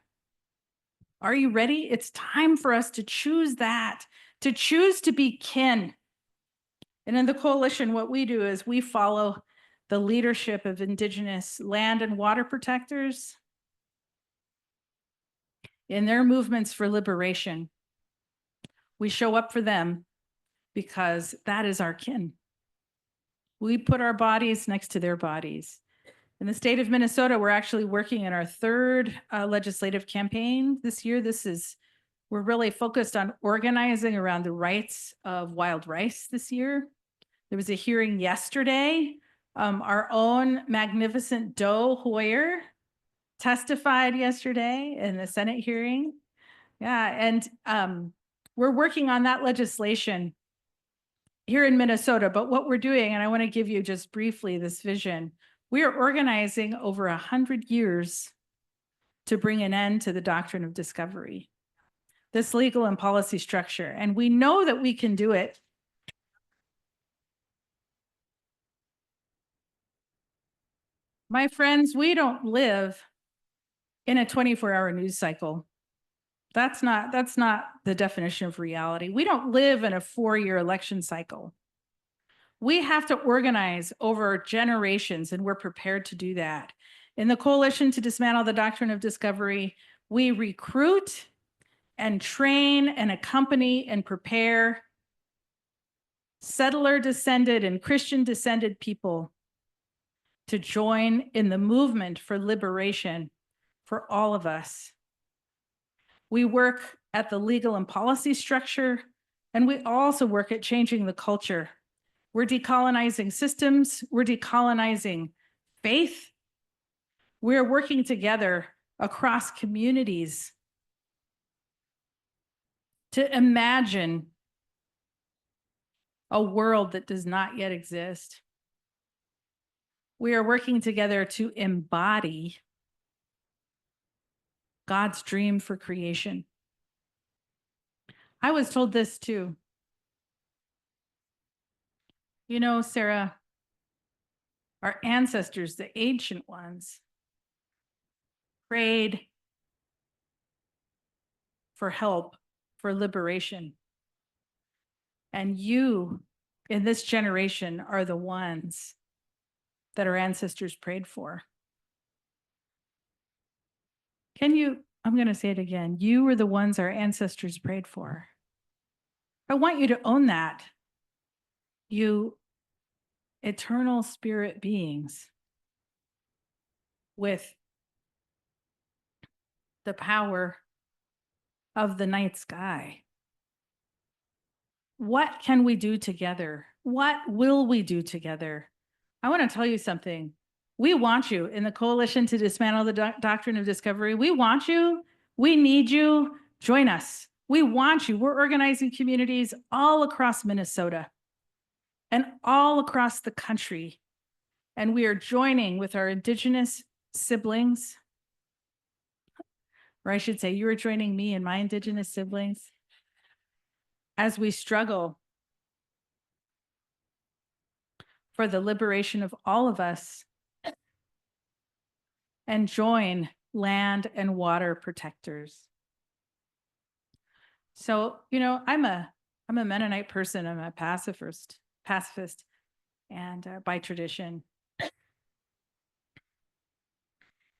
Are you ready? It's time for us to choose that, to choose to be kin. And in the coalition, what we do is we follow the leadership of Indigenous land and water protectors in their movements for liberation. We show up for them because that is our kin. We put our bodies next to their bodies. In the state of Minnesota, we're actually working in our third legislative campaign this year. We're really focused on organizing around the rights of wild rice this year. There was a hearing yesterday. Our own magnificent Doe Hoyer testified yesterday in the Senate hearing. Yeah, and we're working on that legislation here in Minnesota. But what we're doing, and I want to give you just briefly this vision, we are organizing over 100 years to bring an end to the doctrine of discovery, this legal and policy structure. And we know that we can do it. My friends, we don't live in a 24-hour news cycle. That's not the definition of reality. We don't live in a 4-year election cycle. We have to organize over generations, and we're prepared to do that. In the coalition to dismantle the doctrine of discovery, we recruit and train and accompany and prepare settler-descended and Christian-descended people to join in the movement for liberation for all of us. We work at the legal and policy structure, and we also work at changing the culture. We're decolonizing systems. We're decolonizing faith. We're working together across communities to imagine a world that does not yet exist. We are working together to embody God's dream for creation. I was told this too. You know, Sarah, our ancestors, the ancient ones, prayed for help, for liberation. And you, in this generation, are the ones that our ancestors prayed for. I'm going to say it again. You were the ones our ancestors prayed for. I want you to own that. You eternal spirit beings with the power of the night sky. What can we do together? What will we do together? I want to tell you something. We want you in the coalition to dismantle the doctrine of discovery. We want you. We need you. Join us. We want you. We're organizing communities all across Minnesota and all across the country. And we are joining with our Indigenous siblings, or I should say, you are joining me and my Indigenous siblings as we struggle for the liberation of all of us, and join land and water protectors. So, I'm a Mennonite person. I'm a pacifist, and by tradition.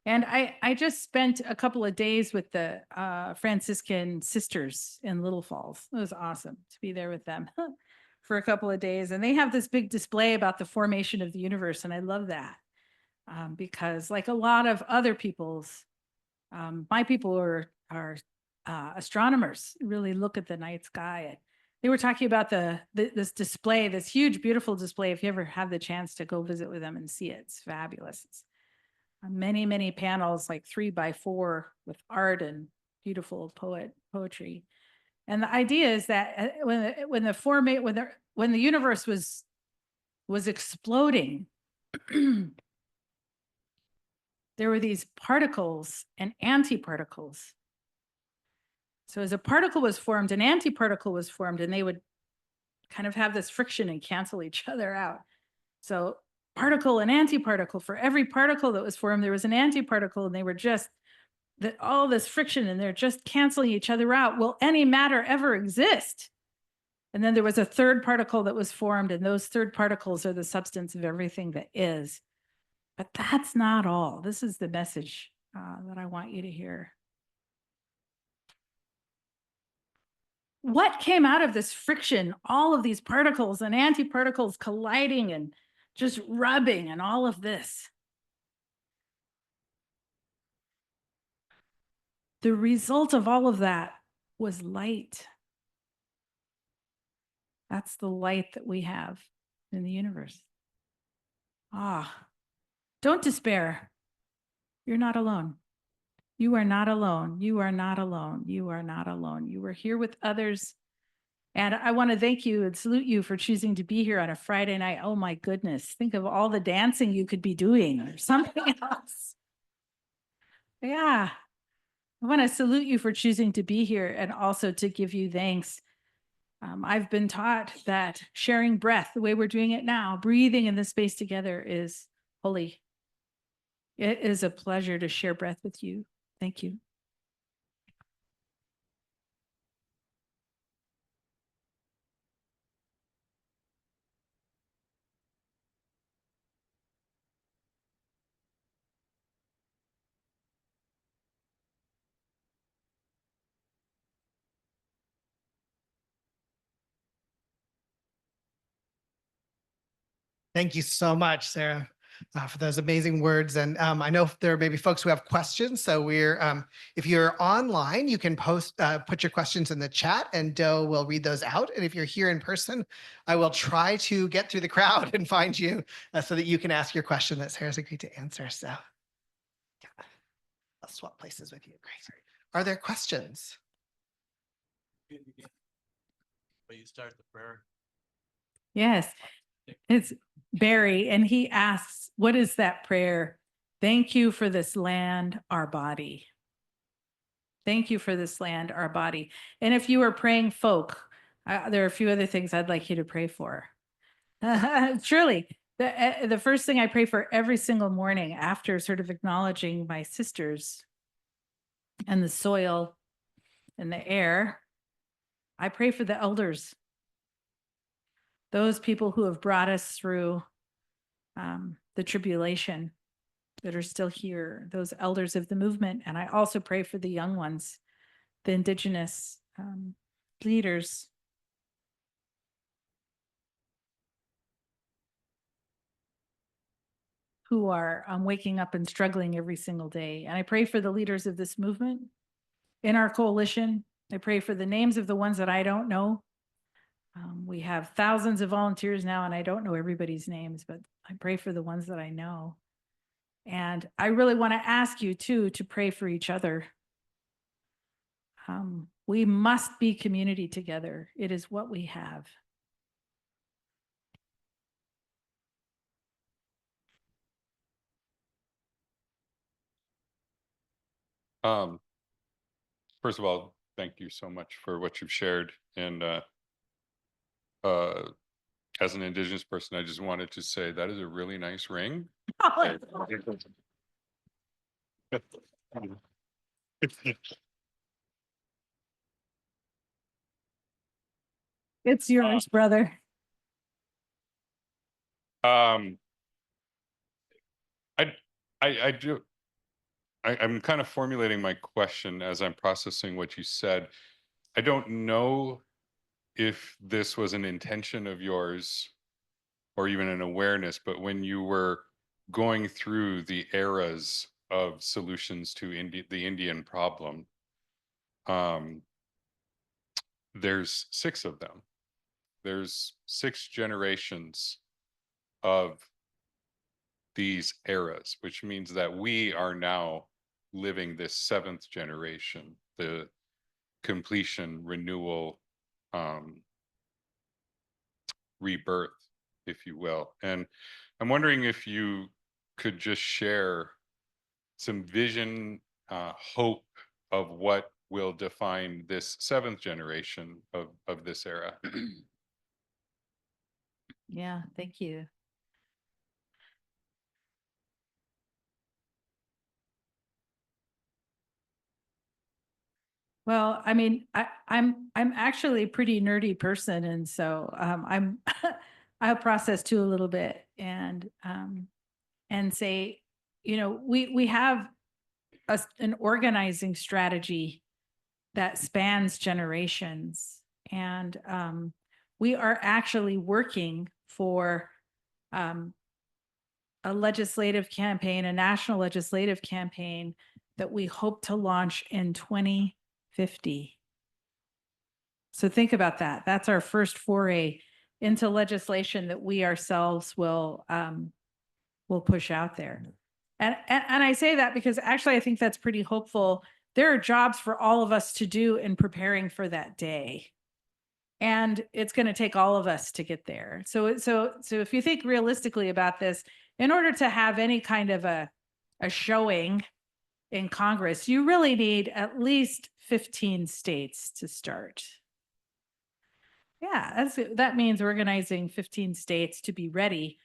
And I just spent a couple of days with the Franciscan sisters in Little Falls. It was awesome to be there with them for a couple of days. And they have this big display about the formation of the universe. And I love that because like a lot of other people's, my people are astronomers, really look at the night sky. And they were talking about this display, this huge, beautiful display. If you ever have the chance to go visit with them and see it, it's fabulous. It's many panels, like 3x4 with art and beautiful poetry. And the idea is that when the universe was exploding, there were these particles and antiparticles. So as a particle was formed, an antiparticle was formed, and they would kind of have this friction and cancel each other out. So particle and antiparticle, for every particle that was formed, there was an antiparticle, and they were just all this friction, and they're just canceling each other out. Will any matter ever exist? And then there was a third particle that was formed, and those third particles are the substance of everything that is. But that's not all. This is the message that I want you to hear. What came out of this friction, all of these particles and antiparticles colliding and just rubbing and all of this? The result of all of that was light. That's the light that we have in the universe. Don't despair. You're not alone. You are not alone. You are not alone. You are not alone. You are here with others. And I want to thank you and salute you for choosing to be here on a Friday night. Oh my goodness. Think of all the dancing you could be doing or something else. Yeah. I want to salute you for choosing to be here and also to give you thanks. I've been taught that sharing breath, the way we're doing it now, breathing in this space together, is holy. It is a pleasure to share breath with you. Thank you. Thank you so much, Sarah, for those amazing words. And I know there may be folks who have questions. So if you're online, you can put your questions in the chat, and Doe will read those out. And if you're here in person, I will try to get through the crowd and find you so that you can ask your question that Sarah's agreed to answer. So yeah, I'll swap places with you. Great. Are there questions? Will you start the prayer? Yes, it's Barry, and he asks, what is that prayer? Thank you for this land, our body. Thank you for this land, our body. And if you are praying folk, there are a few other things I'd like you to pray for. Truly, the first thing I pray for every single morning after sort of acknowledging my sisters and the soil and the air, I pray for the elders. Those people who have brought us through the tribulation that are still here, those elders of the movement. And I also pray for the young ones, the Indigenous leaders. Who are waking up and struggling every single day. And I pray for the leaders of this movement in our coalition. I pray for the names of the ones that I don't know. We have thousands of volunteers now, and I don't know everybody's names, but I pray for the ones that I know. And I really want to ask you too to pray for each other. We must be community together. It is what we have. First of all, thank you so much for what you've shared, and as an Indigenous person, I just wanted to say that is a really nice ring. It's yours, brother. Um, I do. I'm kind of formulating my question as I'm processing what you said. I don't know if this was an intention of yours or even an awareness, but when you were going through the eras of solutions to the Indian problem, there's 6 of them. There's 6 generations of these eras, which means that we are now living this 7th generation, the completion, renewal, rebirth, if you will. And I'm wondering if you could just share some vision, hope of what will define this 7th generation of this era. Yeah, thank you. Well, I mean, I'm actually a pretty nerdy person, and so I'm I'll process too a little bit and say, you know, we have an organizing strategy that spans generations, and we are actually working for a legislative campaign, a national legislative campaign that we hope to launch in 2050. So think about that. That's our first foray into legislation that we ourselves will push out there. And I say that because actually I think that's pretty hopeful. There are jobs for all of us to do in preparing for that day. And it's going to take all of us to get there. So if you think realistically about this, in order to have any kind of a showing in Congress, you really need at least 15 states to start. Yeah, that means organizing 15 states to be ready,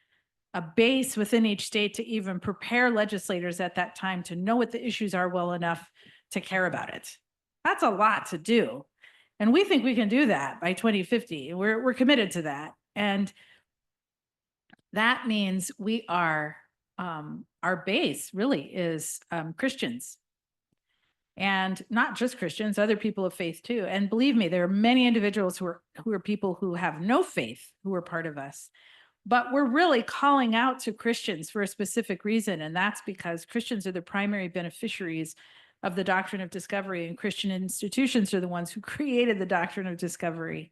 a base within each state to even prepare legislators at that time to know what the issues are well enough to care about it. That's a lot to do. And we think we can do that by 2050. We're committed to that. And that means we are, our base really is Christians. And not just Christians, other people of faith too. And believe me, there are many individuals who are people who have no faith who are part of us. But we're really calling out to Christians for a specific reason. And that's because Christians are the primary beneficiaries of the doctrine of discovery, and Christian institutions are the ones who created the doctrine of discovery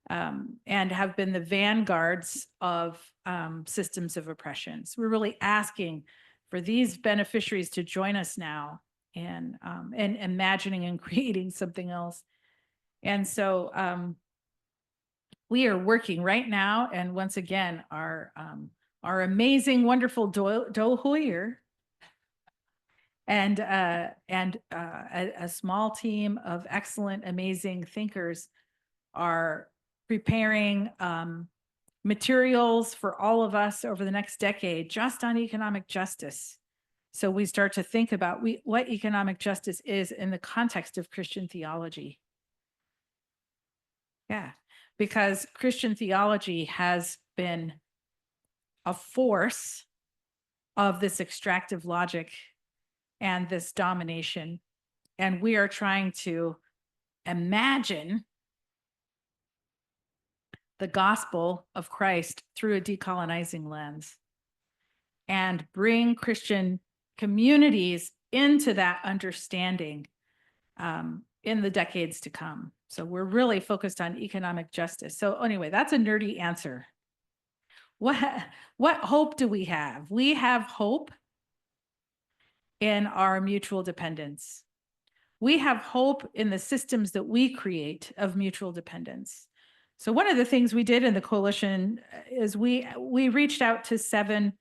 and have been the vanguards of systems of oppression. So we're really asking for these beneficiaries to join us now in imagining and creating something else. And so we are working right now, and once again, our amazing, wonderful Do Hoyer and a small team of excellent, amazing thinkers are preparing materials for all of us over the next decade just on economic justice. So we start to think about what economic justice is in the context of Christian theology. Yeah, because Christian theology has been a force of this extractive logic and this domination. And we are trying to imagine the gospel of Christ through a decolonizing lens and bring Christian communities into that understanding in the decades to come. So we're really focused on economic justice. So anyway, that's a nerdy answer. What hope do we have? We have hope in our mutual dependence. We have hope in the systems that we create of mutual dependence. So one of the things we did in the coalition is we reached out to 7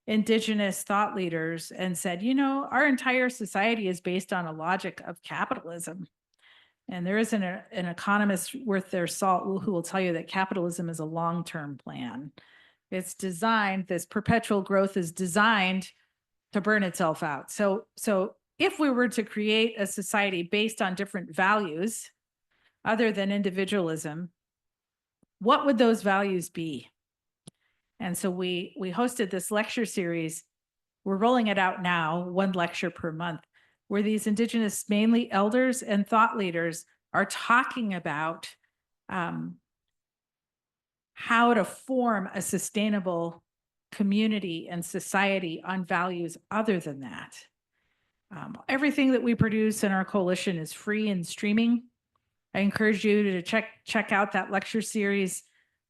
Indigenous thought leaders and said, you know, our entire society is based on a logic of capitalism. And there isn't an economist worth their salt who will tell you that capitalism is a long-term plan. It's designed, this perpetual growth is designed to burn itself out. So if we were to create a society based on different values other than individualism, what would those values be? And so we hosted this lecture series. We're rolling it out now, one lecture per month, where these Indigenous, mainly elders and thought leaders, are talking about how to form a sustainable community and society on values other than that. Everything that we produce in our coalition is free and streaming. I encourage you to check out that lecture series.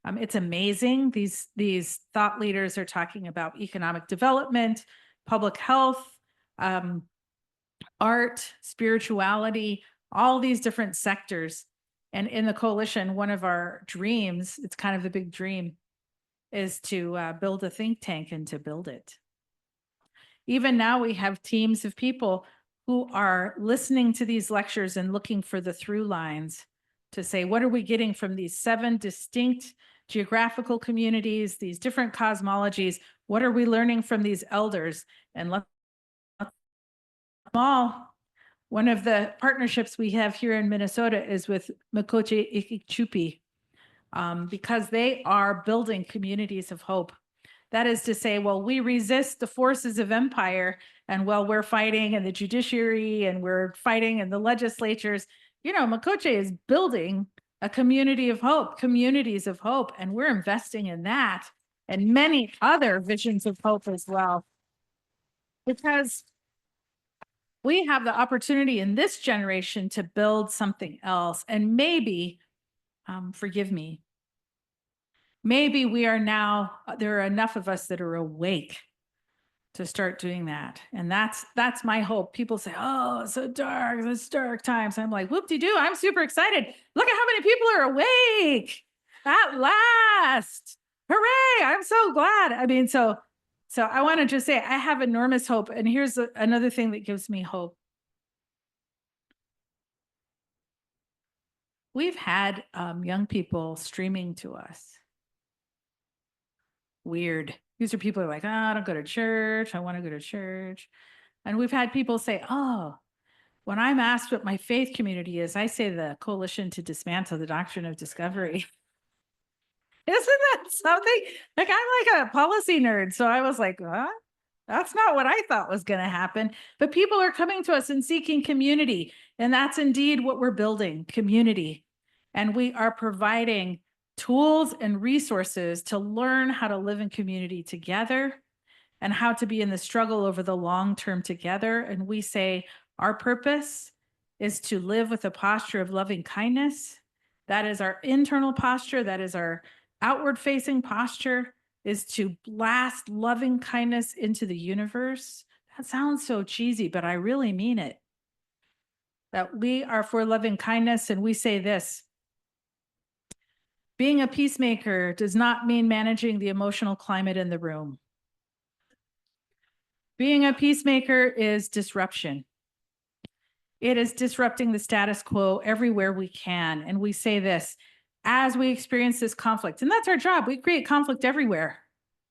It's amazing. These thought leaders are talking about economic development, public health, art, spirituality, all these different sectors. And in the coalition, one of our dreams, it's kind of the big dream, is to build a think tank and to build it. Even now we have teams of people who are listening to these lectures and looking for the through lines to say, what are we getting from these 7 distinct geographical communities, these different cosmologies? What are we learning from these elders? And let's all. One of the partnerships we have here in Minnesota is with Makoche Ikchupi, because they are building communities of hope. That is to say, well, we resist the forces of empire, and while we're fighting in the judiciary and we're fighting in the legislatures, you know, Makoche is building a community of hope, communities of hope, and we're investing in that and many other visions of hope as well. Because we have the opportunity in this generation to build something else. And maybe, forgive me, maybe we are now, there are enough of us that are awake to start doing that. And that's my hope. People say, oh, it's so dark, it's dark times. I'm like, whoop-de-doo, I'm super excited. Look at how many people are awake at last. Hooray, I'm so glad. I mean, so I want to just say I have enormous hope. And here's another thing that gives me hope. We've had young people streaming to us. Weird. These are people who are like, oh, I don't go to church. I want to go to church. And we've had people say, oh, when I'm asked what my faith community is, I say the Coalition to Dismantle the Doctrine of Discovery. Isn't that something? Like, I'm like a policy nerd. So I was like, what? That's not what I thought was going to happen. But people are coming to us and seeking community. And that's indeed what we're building, community. And we are providing tools and resources to learn how to live in community together and how to be in the struggle over the long term together. And we say our purpose is to live with a posture of loving kindness. That is our internal posture. That is our outward facing posture, is to blast loving kindness into the universe. That sounds so cheesy, but I really mean it. That we are for loving kindness. And we say this: being a peacemaker does not mean managing the emotional climate in the room. Being a peacemaker is disruption. It is disrupting the status quo everywhere we can. And we say this as we experience this conflict, and that's our job. We create conflict everywhere.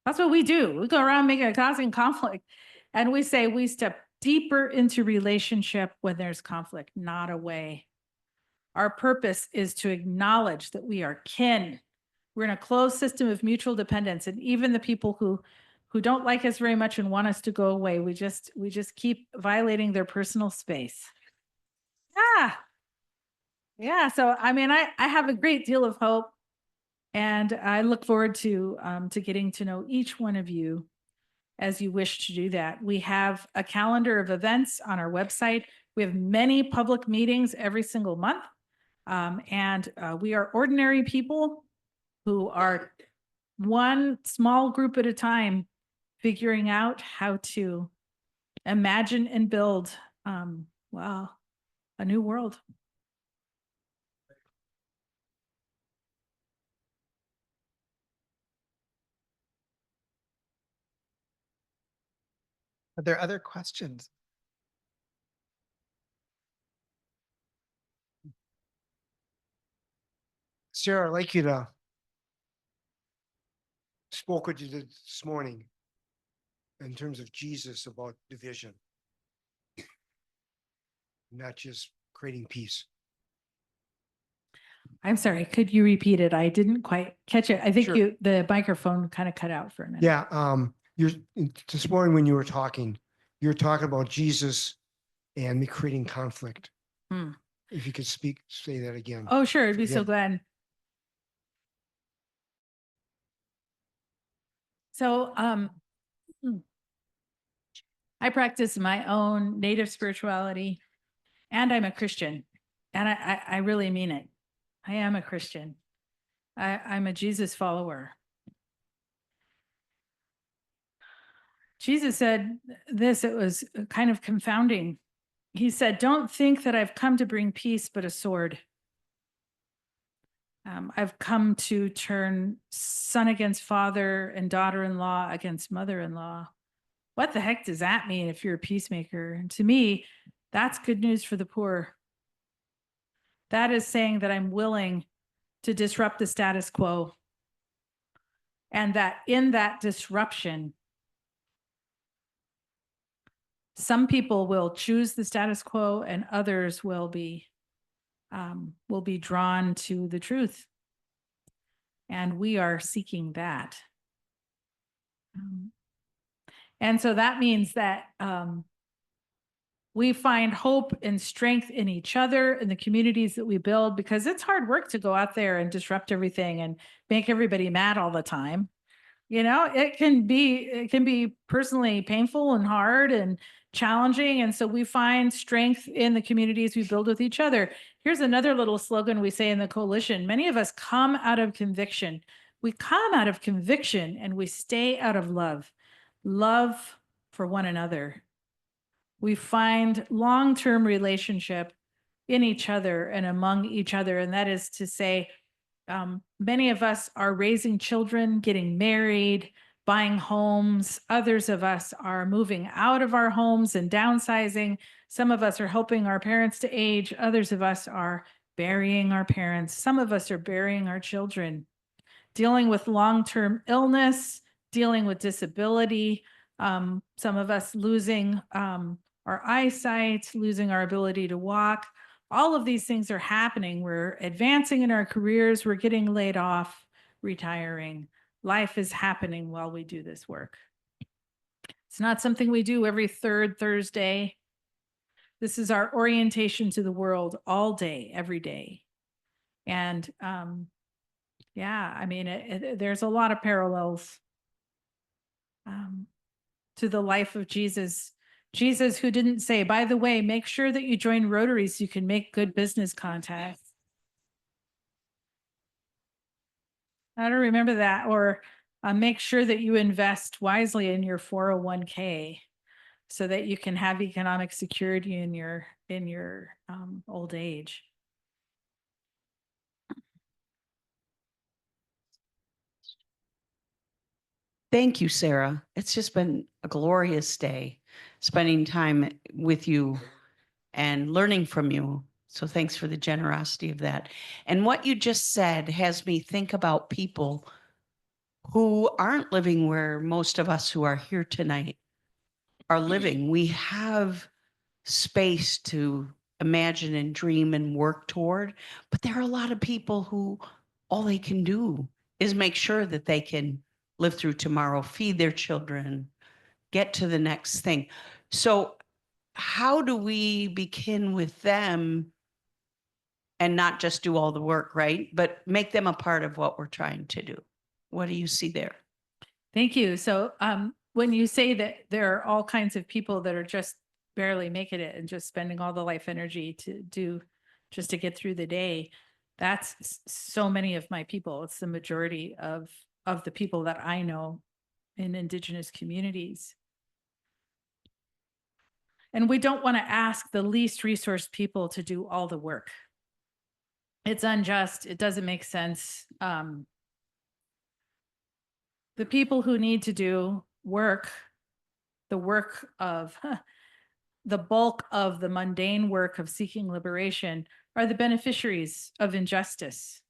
That's what we do. We go around causing conflict. And we say we step deeper into relationship when there's conflict, not away. Our purpose is to acknowledge that we are kin. We're in a closed system of mutual dependence. And even the people who don't like us very much and want us to go away, we just keep violating their personal space. Yeah. So, I mean, I have a great deal of hope, and I look forward to getting to know each one of you as you wish to do that. We have a calendar of events on our website. We have many public meetings every single month. And we are ordinary people who are one small group at a time figuring out how to imagine and build, a new world. Are there other questions? Sarah, I'd like you to spoke what you did this morning in terms of Jesus about division, not just creating peace. I'm sorry, could you repeat it? I didn't quite catch it. I think Sure. the microphone kind of cut out for a minute. Yeah, this morning when you were talking about Jesus and me creating conflict. Hmm. If you could say that again. Oh, sure. I'd be so Yeah. glad. So, I practice my own native spirituality, and I'm a Christian, and I really mean it. I am a Christian. I'm a Jesus follower. Jesus said this, it was kind of confounding. He said, "Don't think that I've come to bring peace, but a sword. I've come to turn son against father and daughter-in-law against mother-in-law." What the heck does that mean if you're a peacemaker? And to me, that's good news for the poor. That is saying that I'm willing to disrupt the status quo. And that in that disruption, some people will choose the status quo and others will be drawn to the truth. And we are seeking that. And so that means that we find hope and strength in each other, in the communities that we build, because it's hard work to go out there and disrupt everything and make everybody mad all the time. You know, it can be personally painful and hard and challenging. And so we find strength in the communities we build with each other. Here's another little slogan we say in the coalition. Many of us come out of conviction. We come out of conviction and we stay out of love. Love for one another. We find long-term relationship in each other and among each other. And that is to say, many of us are raising children, getting married, buying homes. Others of us are moving out of our homes and downsizing. Some of us are helping our parents to age. Others of us are burying our parents. Some of us are burying our children, dealing with long-term illness, dealing with disability. Some of us losing our eyesight, losing our ability to walk. All of these things are happening. We're advancing in our careers. We're getting laid off, retiring. Life is happening while we do this work. It's not something we do every third Thursday. This is our orientation to the world all day, every day. And yeah, I mean, there's a lot of parallels to the life of Jesus. Jesus, who didn't say, by the way, make sure that you join Rotary so you can make good business contacts. I don't remember that. Or make sure that you invest wisely in your 401k so that you can have economic security in your old age. Thank you, Sarah. It's just been a glorious day spending time with you and learning from you. So thanks for the generosity of that. And what you just said has me think about people who aren't living where most of us who are here tonight are living. We have space to imagine and dream and work toward, but there are a lot of people who all they can do is make sure that they can live through tomorrow, feed their children, get to the next thing. So how do we begin with them and not just do all the work, right? But make them a part of what we're trying to do. What do you see there? Thank you. So when you say that there are all kinds of people that are just barely making it and just spending all the life energy to do just to get through the day, that's so many of my people. It's the majority of the people that I know in Indigenous communities. And we don't want to ask the least resourced people to do all the work. It's unjust. It doesn't make sense. The people who need to do work, the work of the bulk of the mundane work of seeking liberation, are the beneficiaries of injustice.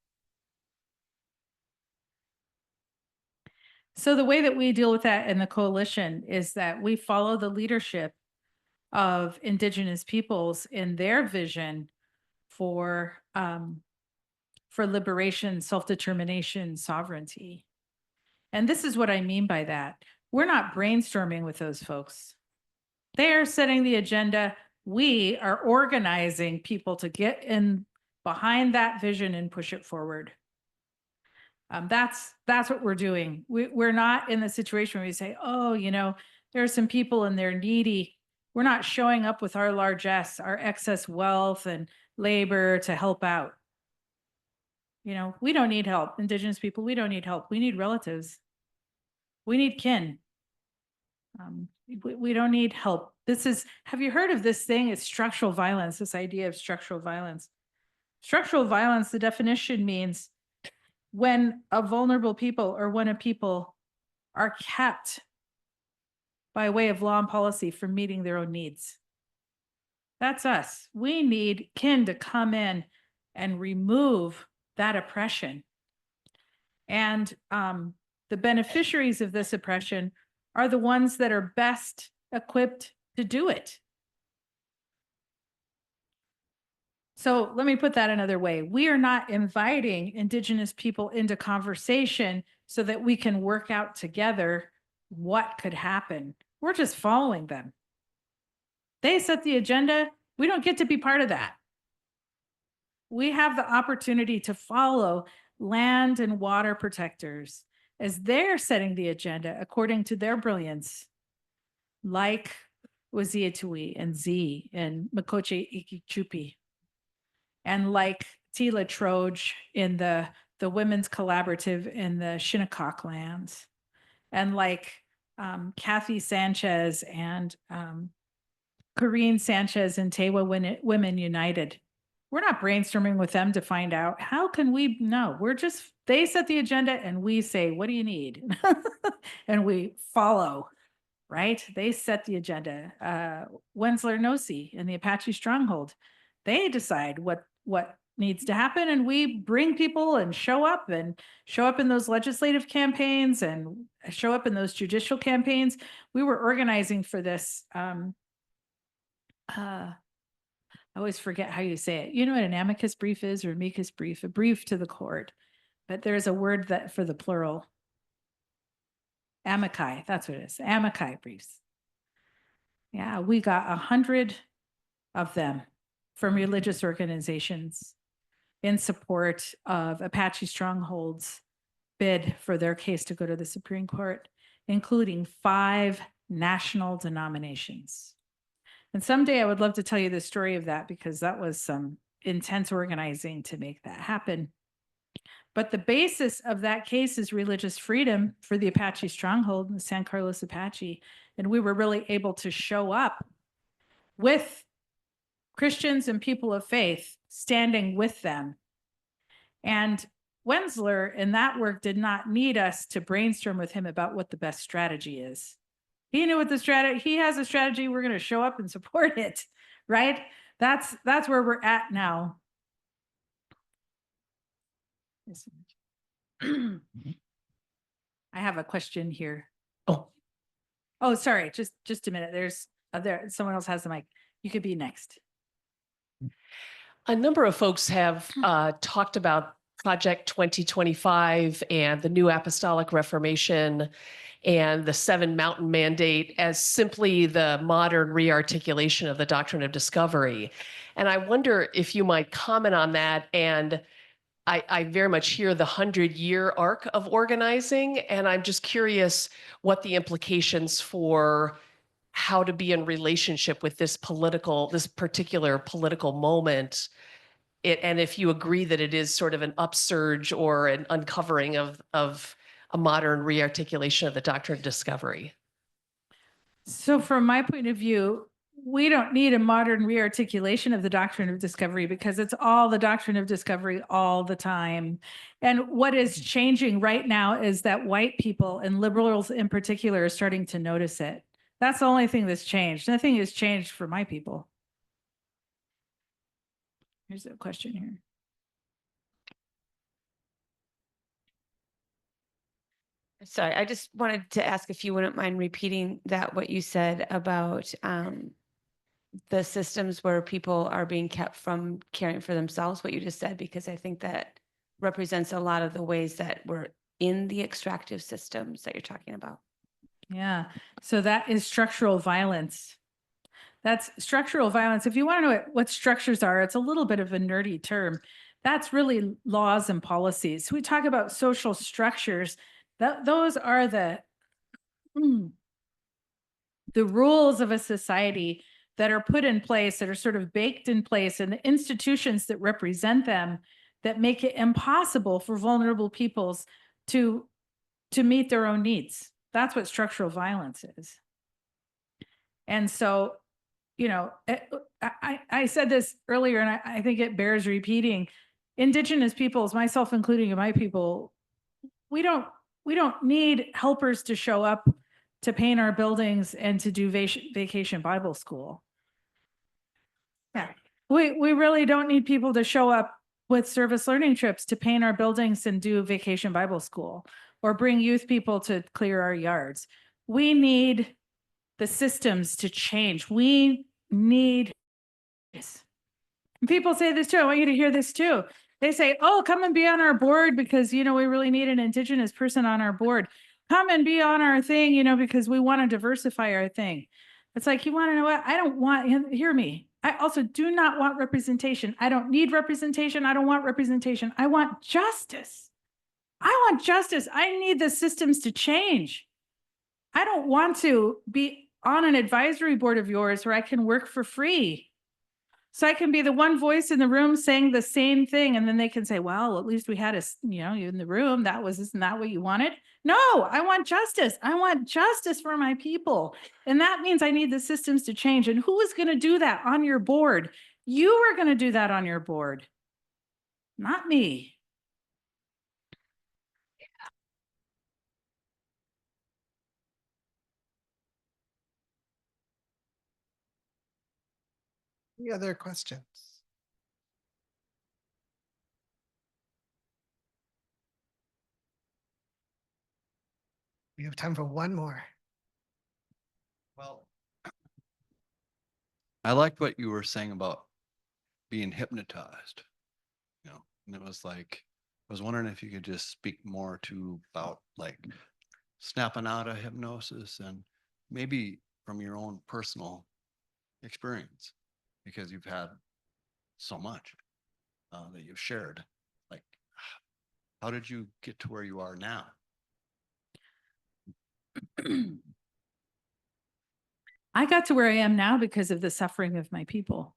So the way that we deal with that in the coalition is that we follow the leadership of Indigenous peoples in their vision for liberation, self-determination, sovereignty. And this is what I mean by that. We're not brainstorming with those folks. They are setting the agenda. We are organizing people to get in behind that vision and push it forward. That's what we're doing. We're not in the situation where we say, oh, you know, there are some people and they're needy. We're not showing up with our largesse, our excess wealth and labor to help out. You know, we don't need help. Indigenous people, we don't need help. We need relatives. We need kin. We don't need help. Have you heard of this thing? It's structural violence, this idea of structural violence. Structural violence, the definition means when a vulnerable people or when a people are kept by way of law and policy from meeting their own needs. That's us. We need kin to come in and remove that oppression. And the beneficiaries of this oppression are the ones that are best equipped to do it. So let me put that another way. We are not inviting Indigenous people into conversation so that we can work out together what could happen. We're just following them. They set the agenda. We don't get to be part of that. We have the opportunity to follow land and water protectors as they're setting the agenda according to their brilliance, like Waziatui and Z and Makoche Ikichupi, and like Tila Troge in the Women's Collaborative in the Shinnecock lands, and like Kathy Sanchez and Corrine Sanchez and Tewa Women United. We're not brainstorming with them to find out how can we, no, they set the agenda and we say, what do you need? And we follow, right? They set the agenda. Wensler Nossi and the Apache Stronghold, they decide what needs to happen, and we bring people and show up in those legislative campaigns and show up in those judicial campaigns. We were organizing for this. I always forget how you say it. You know what an amicus brief is, or amicus brief, a brief to the court, but there's a word that for the plural. Amici, that's what it is, amici briefs. Yeah, we got 100 of them from religious organizations in support of Apache Stronghold's bid for their case to go to the Supreme Court, including 5 national denominations. And someday I would love to tell you the story of that, because that was some intense organizing to make that happen. But the basis of that case is religious freedom for the Apache Stronghold and the San Carlos Apache. And we were really able to show up with Christians and people of faith standing with them. And Wensler in that work did not need us to brainstorm with him about what the best strategy is. He knew what the strategy, he has a strategy, we're going to show up and support it, right? That's where we're at now. I have a question here. Oh, sorry, just a minute. There's someone else has the mic. You could be next. A number of folks have talked about Project 2025 and the New Apostolic Reformation and the 7 Mountain Mandate as simply the modern rearticulation of the doctrine of discovery. And I wonder if you might comment on that. And I very much hear the 100-year arc of organizing, and I'm just curious what the implications for how to be in relationship with this particular political moment, and if you agree that it is sort of an upsurge or an uncovering of a modern rearticulation of the doctrine of discovery. So from my point of view, we don't need a modern rearticulation of the doctrine of discovery, because it's all the doctrine of discovery all the time. And what is changing right now is that white people and liberals in particular are starting to notice it. That's the only thing that's changed. Nothing has changed for my people. Here's a question here. Sorry, I just wanted to ask if you wouldn't mind repeating that, what you said about the systems where people are being kept from caring for themselves, what you just said, because I think that represents a lot of the ways that we're in the extractive systems that you're talking about. Yeah. So that is structural violence. That's structural violence. If you want to know what structures are, it's a little bit of a nerdy term. That's really laws and policies. We talk about social structures. Those are the rules of a society that are put in place, that are sort of baked in place, and the institutions that represent them that make it impossible for vulnerable peoples to meet their own needs. That's what structural violence is. And so, you know, I said this earlier, and I think it bears repeating. Indigenous peoples, myself including my people, we don't need helpers to show up to paint our buildings and to do vacation Bible school. Yeah, we really don't need people to show up with service learning trips to paint our buildings and do vacation Bible school, or bring youth people to clear our yards. We need the systems to change. We need this. And people say this too. I want you to hear this too. They say, oh, come and be on our board because, you know, we really need an Indigenous person on our board. Come and be on our thing, you know, because we want to diversify our thing. It's like, you want to know what? I don't want, hear me. I also do not want representation. I don't need representation. I don't want representation. I want justice. I want justice. I need the systems to change. I don't want to be on an advisory board of yours where I can work for free. So I can be the one voice in the room saying the same thing. And then they can say, well, at least we had you know, in the room. Isn't that what you wanted? No, I want justice. I want justice for my people. And that means I need the systems to change. And who is going to do that on your board? You are going to do that on your board, not me. Any other questions? We have time for one more. Well, I liked what you were saying about being hypnotized, you know, and it was like, I was wondering if you could just speak more to about like snapping out of hypnosis and maybe from your own personal experience, because you've had so much that you've shared. Like, how did you get to where you are now? I got to where I am now because of the suffering of my people.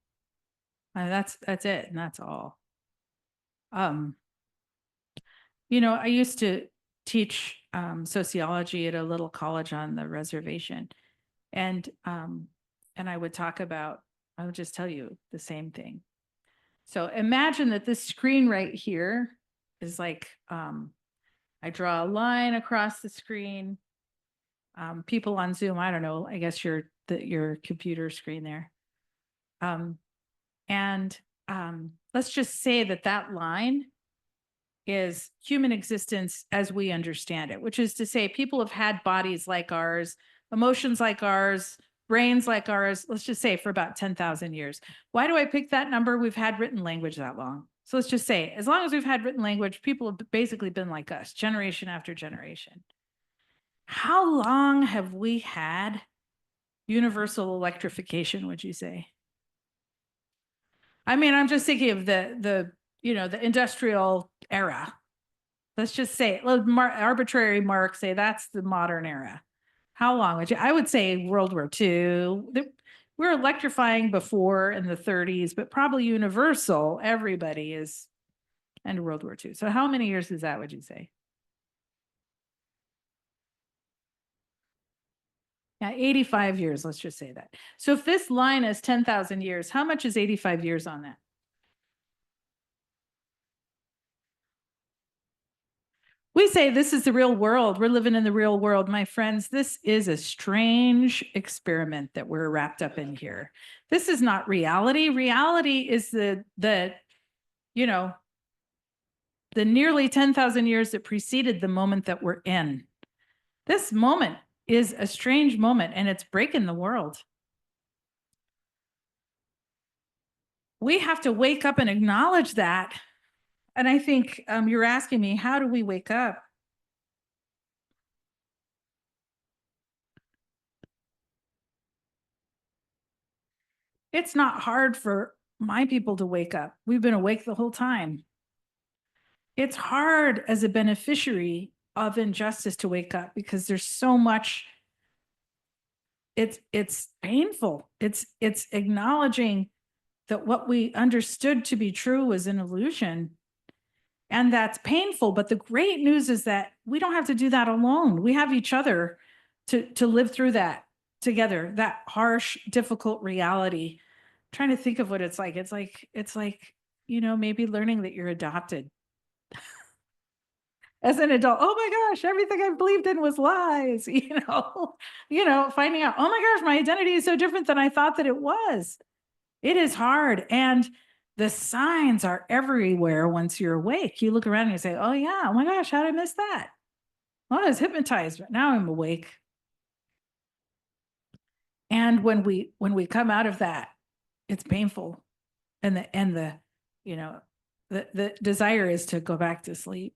That's it, and that's all. You know, I used to teach sociology at a little college on the reservation, and I would talk about, I would just tell you the same thing. So imagine that this screen right here is like, I draw a line across the screen. People on Zoom, I don't know, I guess your computer screen there. Let's just say that line is human existence as we understand it, which is to say people have had bodies like ours, emotions like ours, brains like ours, let's just say for about 10,000 years. Why do I pick that number? We've had written language that long. So let's just say, as long as we've had written language, people have basically been like us, generation after generation. How long have we had universal electrification, would you say? I mean, I'm just thinking of the industrial era. Let's just say, arbitrary mark, say that's the modern era. How long would you? I would say World War II. We're electrifying before in the 30s, but probably universal, everybody is, and World War II. So how many years is that, would you say? Yeah, 85 years, let's just say that. So if this line is 10,000 years, how much is 85 years on that? We say this is the real world. We're living in the real world. My friends, this is a strange experiment that we're wrapped up in here. This is not reality. Reality is the nearly 10,000 years that preceded the moment that we're in. This moment is a strange moment and it's breaking the world. We have to wake up and acknowledge that. And I think you're asking me, how do we wake up? It's not hard for my people to wake up. We've been awake the whole time. It's hard as a beneficiary of injustice to wake up because there's so much. It's painful. It's acknowledging that what we understood to be true was an illusion. And that's painful. But the great news is that we don't have to do that alone. We have each other to live through that together, that harsh, difficult reality. I'm trying to think of what it's like. It's like, maybe learning that you're adopted. As an adult, oh my gosh, everything I believed in was lies, finding out, oh my gosh, my identity is so different than I thought that it was. It is hard. And the signs are everywhere once you're awake. You look around and you say, oh yeah, oh my gosh, how did I miss that? Well, I was hypnotized, but now I'm awake. And when we come out of that, it's painful. And the desire is to go back to sleep.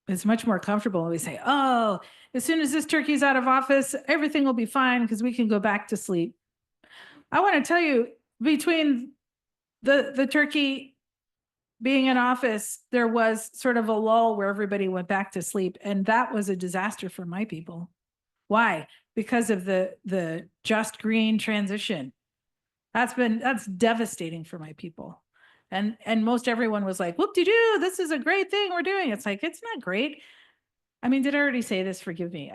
It's much more comfortable. We say, oh, as soon as this turkey's out of office, everything will be fine because we can go back to sleep. I want to tell you, between the turkey being in office, there was sort of a lull where everybody went back to sleep. And that was a disaster for my people. Why? Because of the just green transition. That's devastating for my people. And most everyone was like, whoop-de-doo, this is a great thing we're doing. It's like, it's not great. I mean, did I already say this? Forgive me.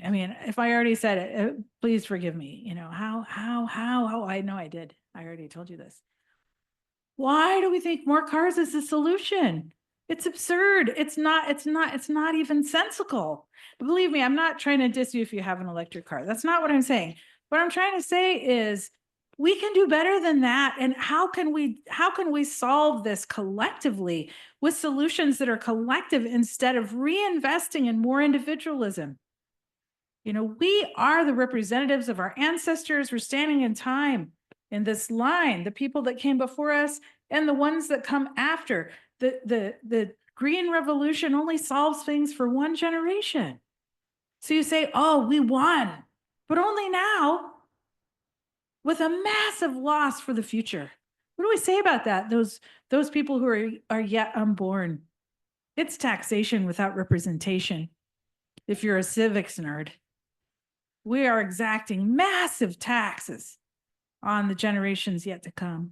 I mean, if I already said it, please forgive me. How, I know I did. I already told you this. Why do we think more cars is the solution? It's absurd. It's not even sensical. But believe me, I'm not trying to diss you if you have an electric car. That's not what I'm saying. What I'm trying to say is, we can do better than that. And how can we solve this collectively with solutions that are collective instead of reinvesting in more individualism? We are the representatives of our ancestors. We're standing in time in this line, the people that came before us and the ones that come after. The Green Revolution only solves things for one generation. So you say, oh, we won, but only now, with a massive loss for the future. What do we say about that? Those people who are yet unborn. It's taxation without representation. If you're a civics nerd, we are exacting massive taxes on the generations yet to come.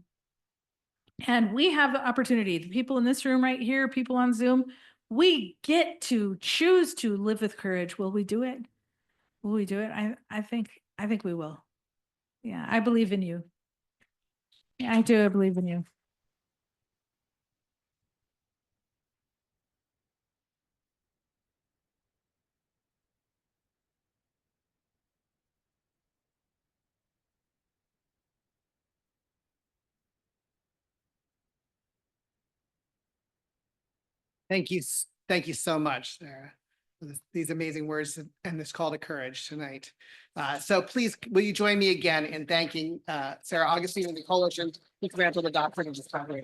And we have the opportunity, the people in this room right here, people on Zoom, we get to choose to live with courage. Will we do it? Will we do it? I think we will. Yeah, I believe in you. Yeah, I do. I believe in you. Thank you. Thank you so much, Sarah, for these amazing words and this call to courage tonight. So please, will you join me again in thanking Sarah Augustine and the Coalition to Dismantle the Doctrine of Discovery.